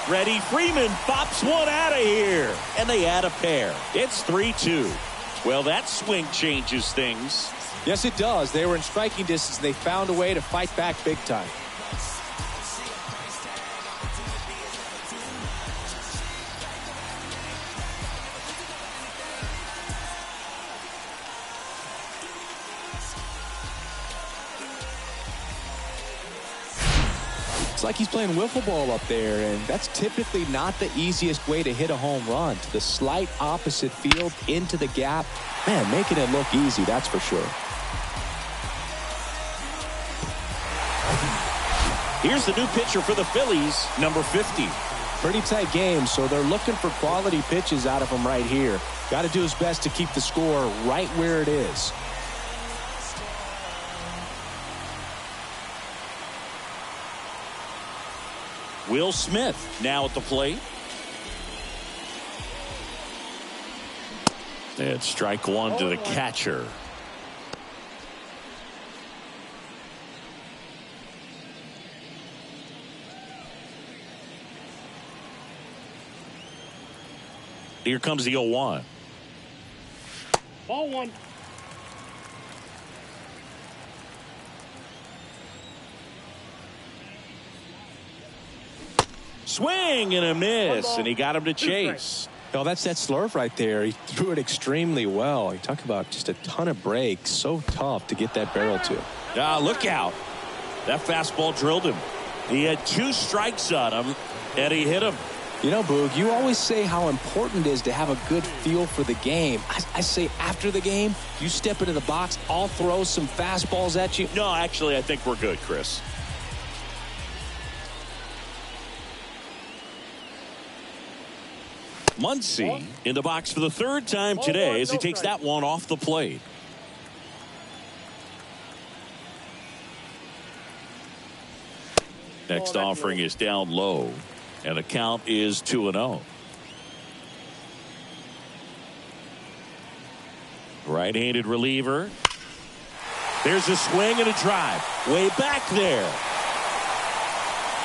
Freddie Freeman pops one out of here. And they add a pair. It's 3-2. Well, that swing changes things. Yes, it does. They were in striking distance. They found a way to fight back big time. Like he's playing wiffle ball up there, and that's typically not the easiest way to hit a home run. To the slight opposite field, into the gap. Man, making it look easy, that's for sure. Here's the new pitcher for the Phillies, number 50. Pretty tight game, so they're looking for quality pitches out of him right here. Got to do his best to keep the score right where it is. Will Smith now at the plate. And strike 1 to the catcher. Here comes the 0-1. Ball 1. Swing and a miss, and he got him to chase. Oh, that's that slurve right there. He threw it extremely well. You talk about just a ton of breaks. So tough to get that barrel to. Look out. That fastball drilled him. He had 2 strikes on him, and he hit him. You know, Boog, you always say how important it is to have a good feel for the game. I say after the game, you step into the box, I'll throw some fastballs at you. No, actually, I think we're good, Chris. Muncy in the box for the 3rd time today as he takes that one off the plate. Next offering is down low, and the count is 2-0. Right-handed reliever. There's a swing and a drive. Way back there.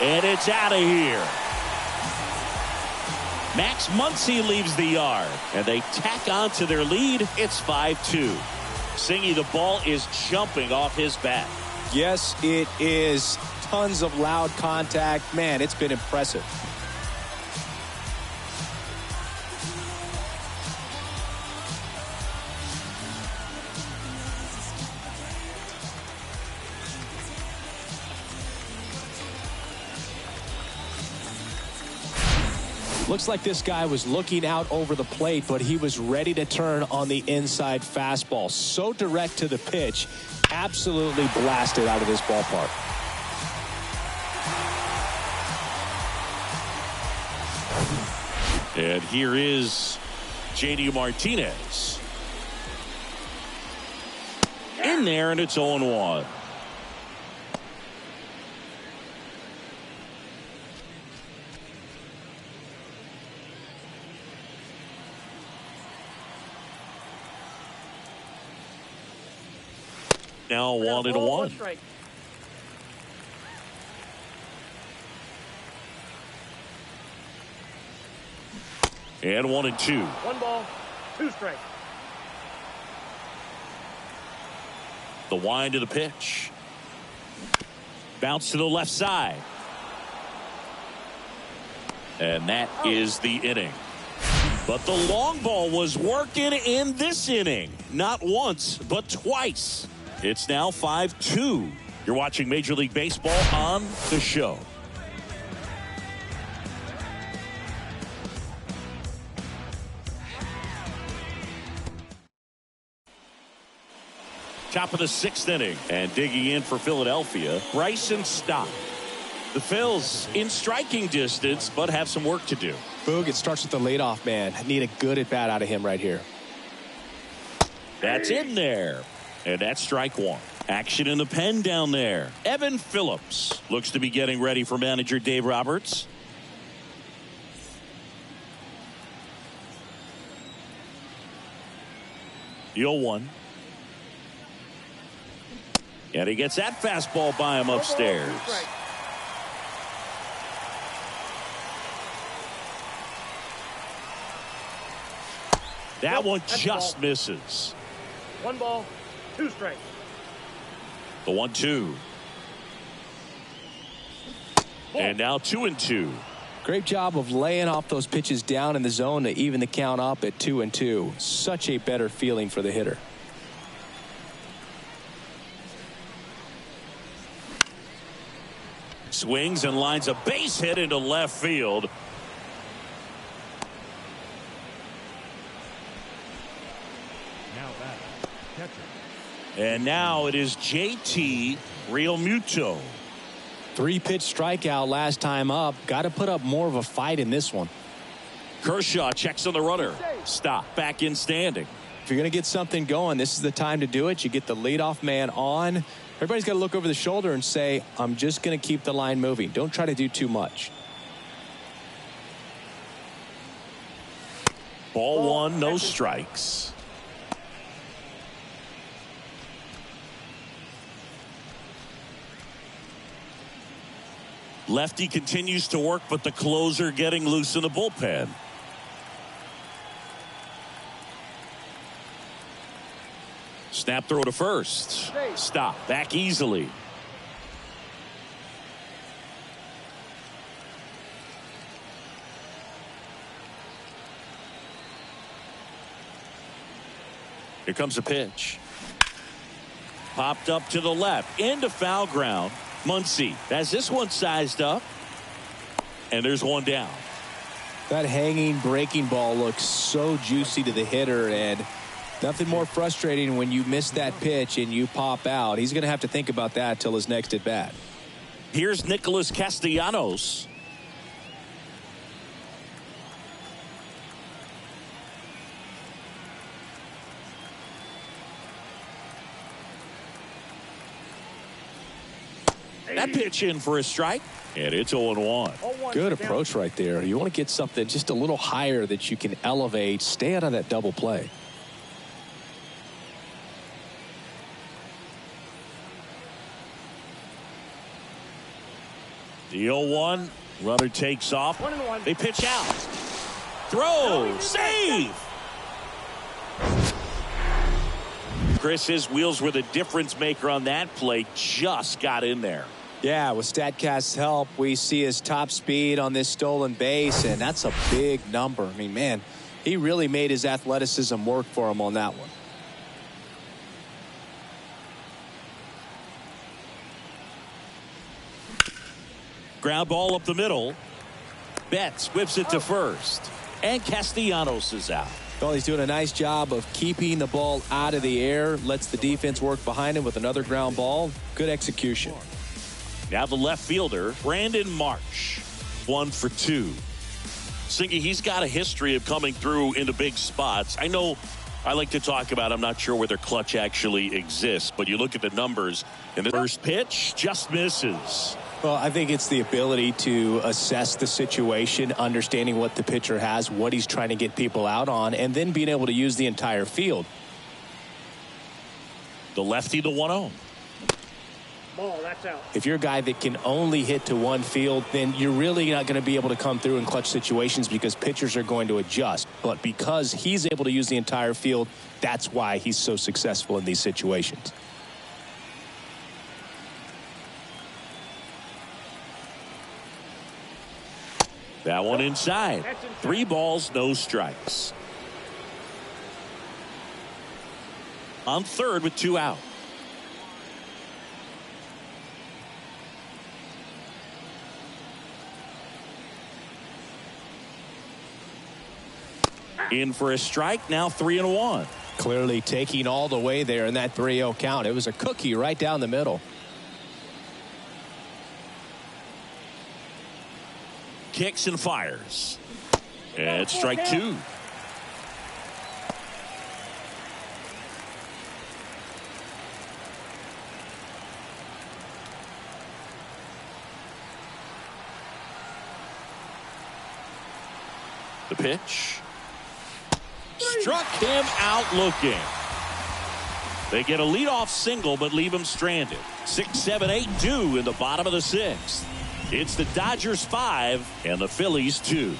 And it's out of here. Max Muncy leaves the yard. And they tack on to their lead. It's 5-2. Singy, the ball is jumping off his bat. Yes, it is. Tons of loud contact. Man, it's been impressive. Looks like this guy was looking out over the plate, but he was ready to turn on the inside fastball. So direct to the pitch, absolutely blasted out of this ballpark. And here is J.D. Martinez. In there, and it's 0-1. Now 1-1. And 1-2. 1 ball, 2 strikes. The wind of the pitch. Bounce to the left side. And that is the inning. But the long ball was working in this inning. Not once, but twice. It's now 5-2. You're watching Major League Baseball on the show. Top of the 6th inning. And digging in for Philadelphia, Bryson Stott. The Phils in striking distance, but have some work to do. Boog, it starts with the leadoff man. Need a good at-bat out of him right here. That's in there. And that's strike 1. Action in the pen down there. Evan Phillips looks to be getting ready for manager Dave Roberts. The 0-1. And he gets that fastball by him upstairs. That one just misses. 1 ball, 2 strikes. The 1-2. And now 2-2. Great job of laying off those pitches down in the zone to even the count up at 2-2. Such a better feeling for the hitter. Swings and lines a base hit into left field. And now it is JT Realmuto. 3-pitch strikeout last time up. Got to put up more of a fight in this one. Kershaw checks on the runner. Stop. Back in standing. If you're going to get something going, this is the time to do it. You get the leadoff man on. Everybody's got to look over the shoulder and say, I'm just going to keep the line moving. Don't try to do too much. Ball 1, no strikes. Lefty continues to work, but the closer getting loose in the bullpen. Snap throw to first. Stop. Back easily. Here comes a pitch. Popped up to the left. Into foul ground. Muncy has this one sized up. And there's one down. That hanging breaking ball looks so juicy to the hitter, and nothing more frustrating when you miss that pitch and you pop out. He's going to have to think about that till his next at bat. Here's Nicholas Castellanos. That pitch in for a strike, and it's 0-1. Good approach right there. You want to get something just a little higher that you can elevate. Stay out of that double play. The 0-1. Runner takes off. 1-1. They pitch out. Throw. Save. Chris, his wheels were the difference maker on that play. Just got in there. Yeah, with StatCast's help, we see his top speed on this stolen base, and that's a big number. I mean, man, he really made his athleticism work for him on that one. Ground ball up the middle. Betts whips it to first. And Castellanos is out. Well, he's doing a nice job of keeping the ball out of the air. Lets the defense work behind him with another ground ball. Good execution. Now the left fielder, Brandon Marsh. 1 for 2. Singy, he's got a history of coming through into big spots. I know I like to talk about, I'm not sure whether clutch actually exists, but you look at the numbers, and the first pitch just misses. Well, I think it's the ability to assess the situation, understanding what the pitcher has, what he's trying to get people out on, and then being able to use the entire field. The lefty, the 1-0. Ball, that's out. If you're a guy that can only hit to one field, then you're really not going to be able to come through in clutch situations because pitchers are going to adjust. But because he's able to use the entire field, that's why he's so successful in these situations. That one inside. 3 balls, no strikes. On third with 2 out. In for a strike, now 3-1. Clearly taking all the way there in that 3-0 count. It was a cookie right down the middle. Kicks and fires. And strike 2. The pitch. Struck him out looking. They get a leadoff single but leave him stranded. 6, 7, 8 due in the bottom of the 6th. It's the Dodgers 5 and the Phillies 2.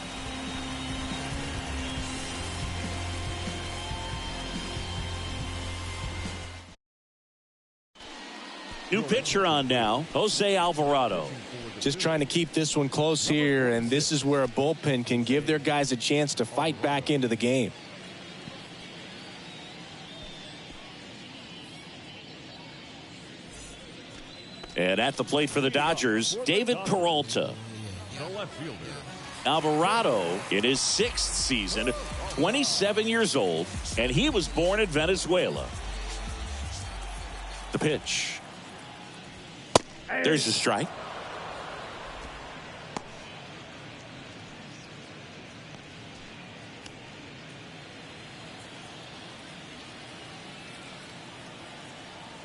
New pitcher on now, Jose Alvarado. Just trying to keep this one close here, and this is where a bullpen can give their guys a chance to fight back into the game. And at the plate for the Dodgers, David Peralta. Alvarado in his 6th season, 27 years old, and he was born in Venezuela. The pitch. There's the strike.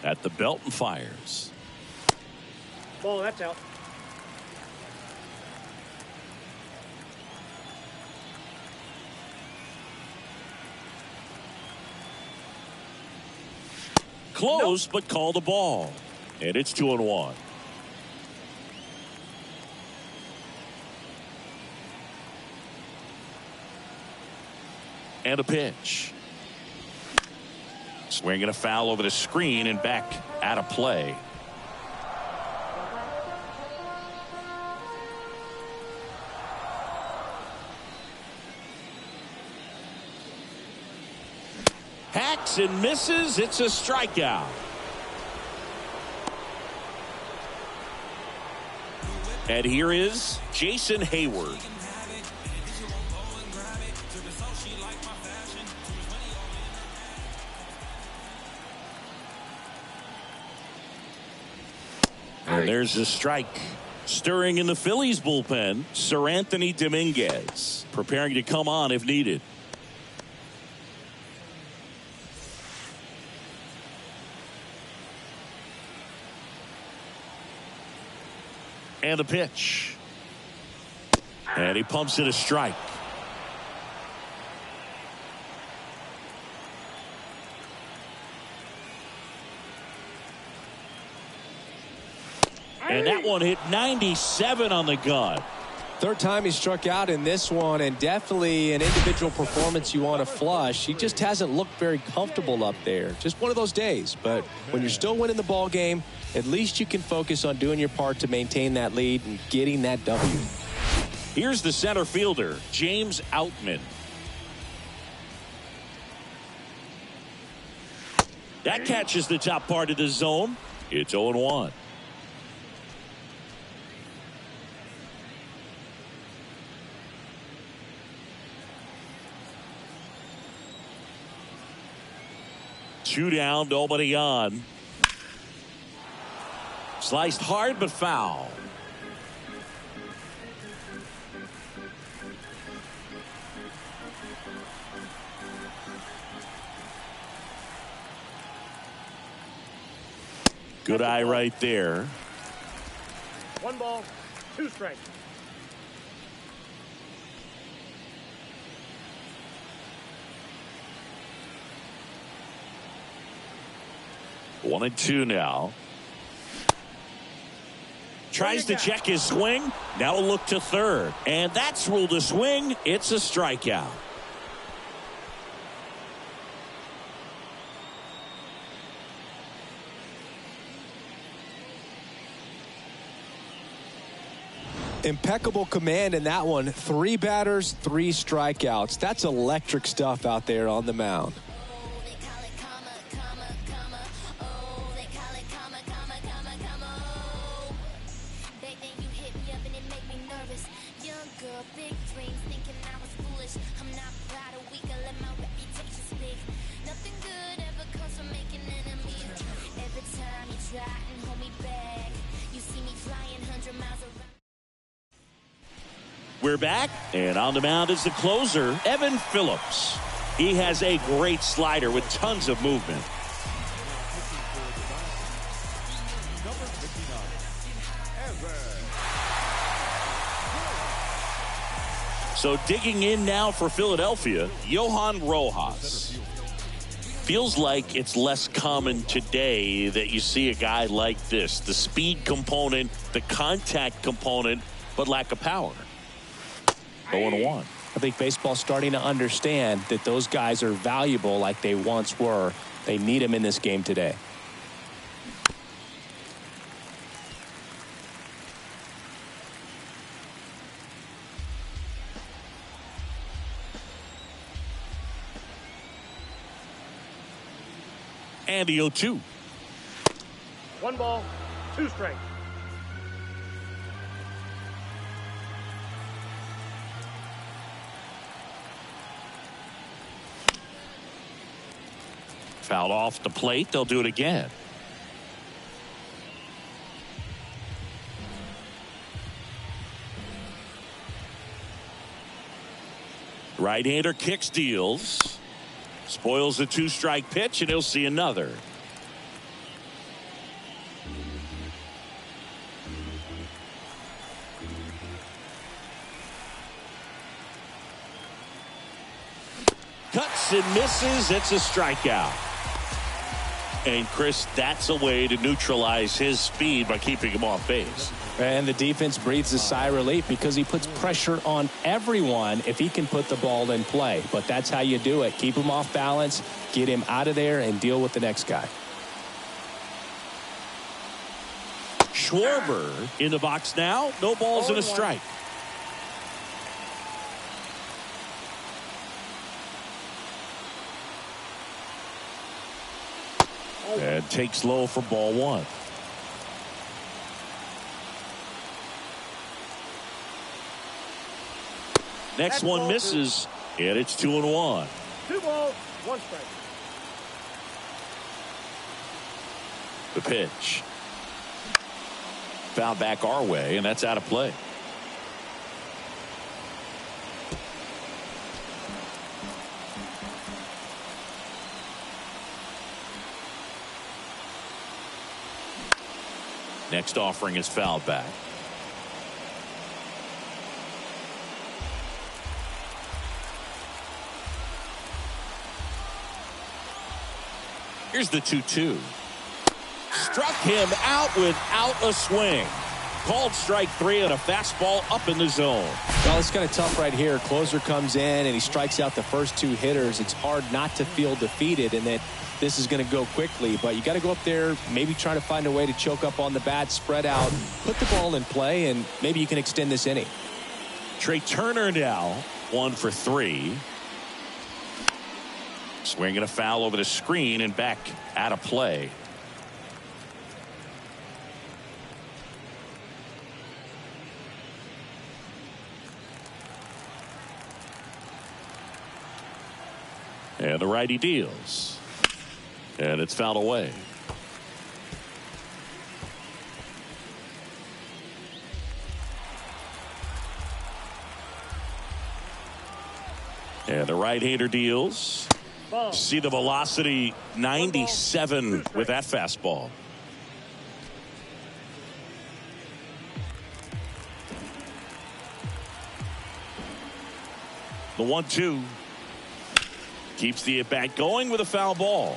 At the belt and fires. Ball, that's out. Close, but called the ball. And it's 2-1. And a pitch. Swinging a foul over the screen and back out of play. Hacks and misses. It's a strikeout. And here is Jason Hayward. And there's the strike. Stirring in the Phillies bullpen, Sir Anthony Dominguez preparing to come on if needed. And a pitch. And he pumps it a strike. And that one hit 97 on the gun. Third time he struck out in this one, and definitely an individual performance you want to flush. He just hasn't looked very comfortable up there. Just one of those days. But when you're still winning the ball game, at least you can focus on doing your part to maintain that lead and getting that W. Here's the center fielder, James Outman. That catches the top part of the zone. It's 0-1. Two down, nobody on. Sliced hard but foul. Good eye right there. 1 ball, 2 strikes. One and two now. Tries to check his swing. Now a look to third. And that's ruled a swing. It's a strikeout. Impeccable command in that one. 3 batters, 3 strikeouts. That's electric stuff out there on the mound. We're back, and on the mound is the closer, Evan Phillips. He has a great slider with tons of movement. So digging in now for Philadelphia, Johan Rojas. Feels like it's less common today that you see a guy like this. The speed component, the contact component, but lack of power. 0-1. I think baseball's starting to understand that those guys are valuable like they once were. They need them in this game today. And the 0-2. 1 ball, 2 strikes. Fouled off the plate. They'll do it again. Right-hander kicks, deals. Spoils the 2-strike pitch, and he'll see another. Cuts and misses. It's a strikeout. And Chris, that's a way to neutralize his speed by keeping him off base. And the defense breathes a sigh of relief because he puts pressure on everyone if he can put the ball in play. But that's how you do it. Keep him off balance, get him out of there, and deal with the next guy. Schwarber in the box now. No balls and a strike. And takes low for ball 1. Next one misses, and it's 2-1. 2 balls, 1 strike. The pitch. Fouled back our way, and that's out of play. Next offering is fouled back. Here's the 2-2. Struck him out without a swing. Called strike 3 and a fastball up in the zone. Well, it's kind of tough right here. Closer comes in and he strikes out the first 2 hitters. It's hard not to feel defeated and that this is going to go quickly. But you got to go up there, maybe try to find a way to choke up on the bat, spread out, put the ball in play, and maybe you can extend this inning. Trey Turner now 1 for 3. Swinging a foul over the screen and back out of play. And the righty deals. And it's fouled away. And the right-hander deals. See the velocity, 97 with that fastball. The 1-2. Keeps the at-bat going with a foul ball.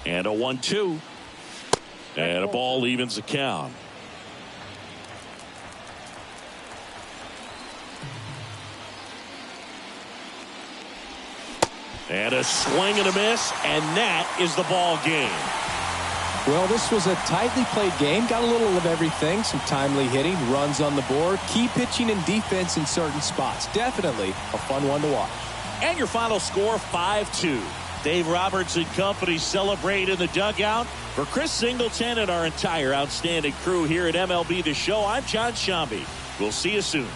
And a 1-2. And a ball evens the count. And a swing and a miss, and that is the ball game. Well, this was a tightly played game. Got a little of everything. Some timely hitting, runs on the board, key pitching and defense in certain spots. Definitely a fun one to watch. And your final score, 5-2. Dave Roberts and company celebrate in the dugout. For Chris Singleton and our entire outstanding crew here at MLB The Show, I'm John Shambi. We'll see you soon.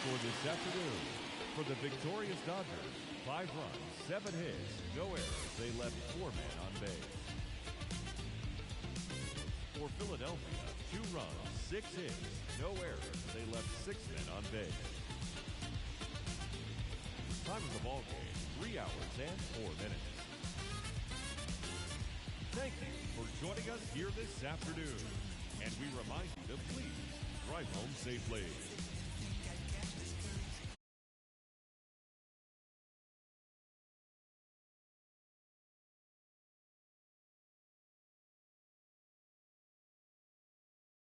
For this afternoon, for the victorious Dodgers, 5 runs, 7 hits, no errors. They left 4 men on base. For Philadelphia, 2 runs, 6 hits, no errors. They left 6 men on base. Time of the ball game, 3 hours and 4 minutes. Thank you for joining us here this afternoon. And we remind you to please drive home safely.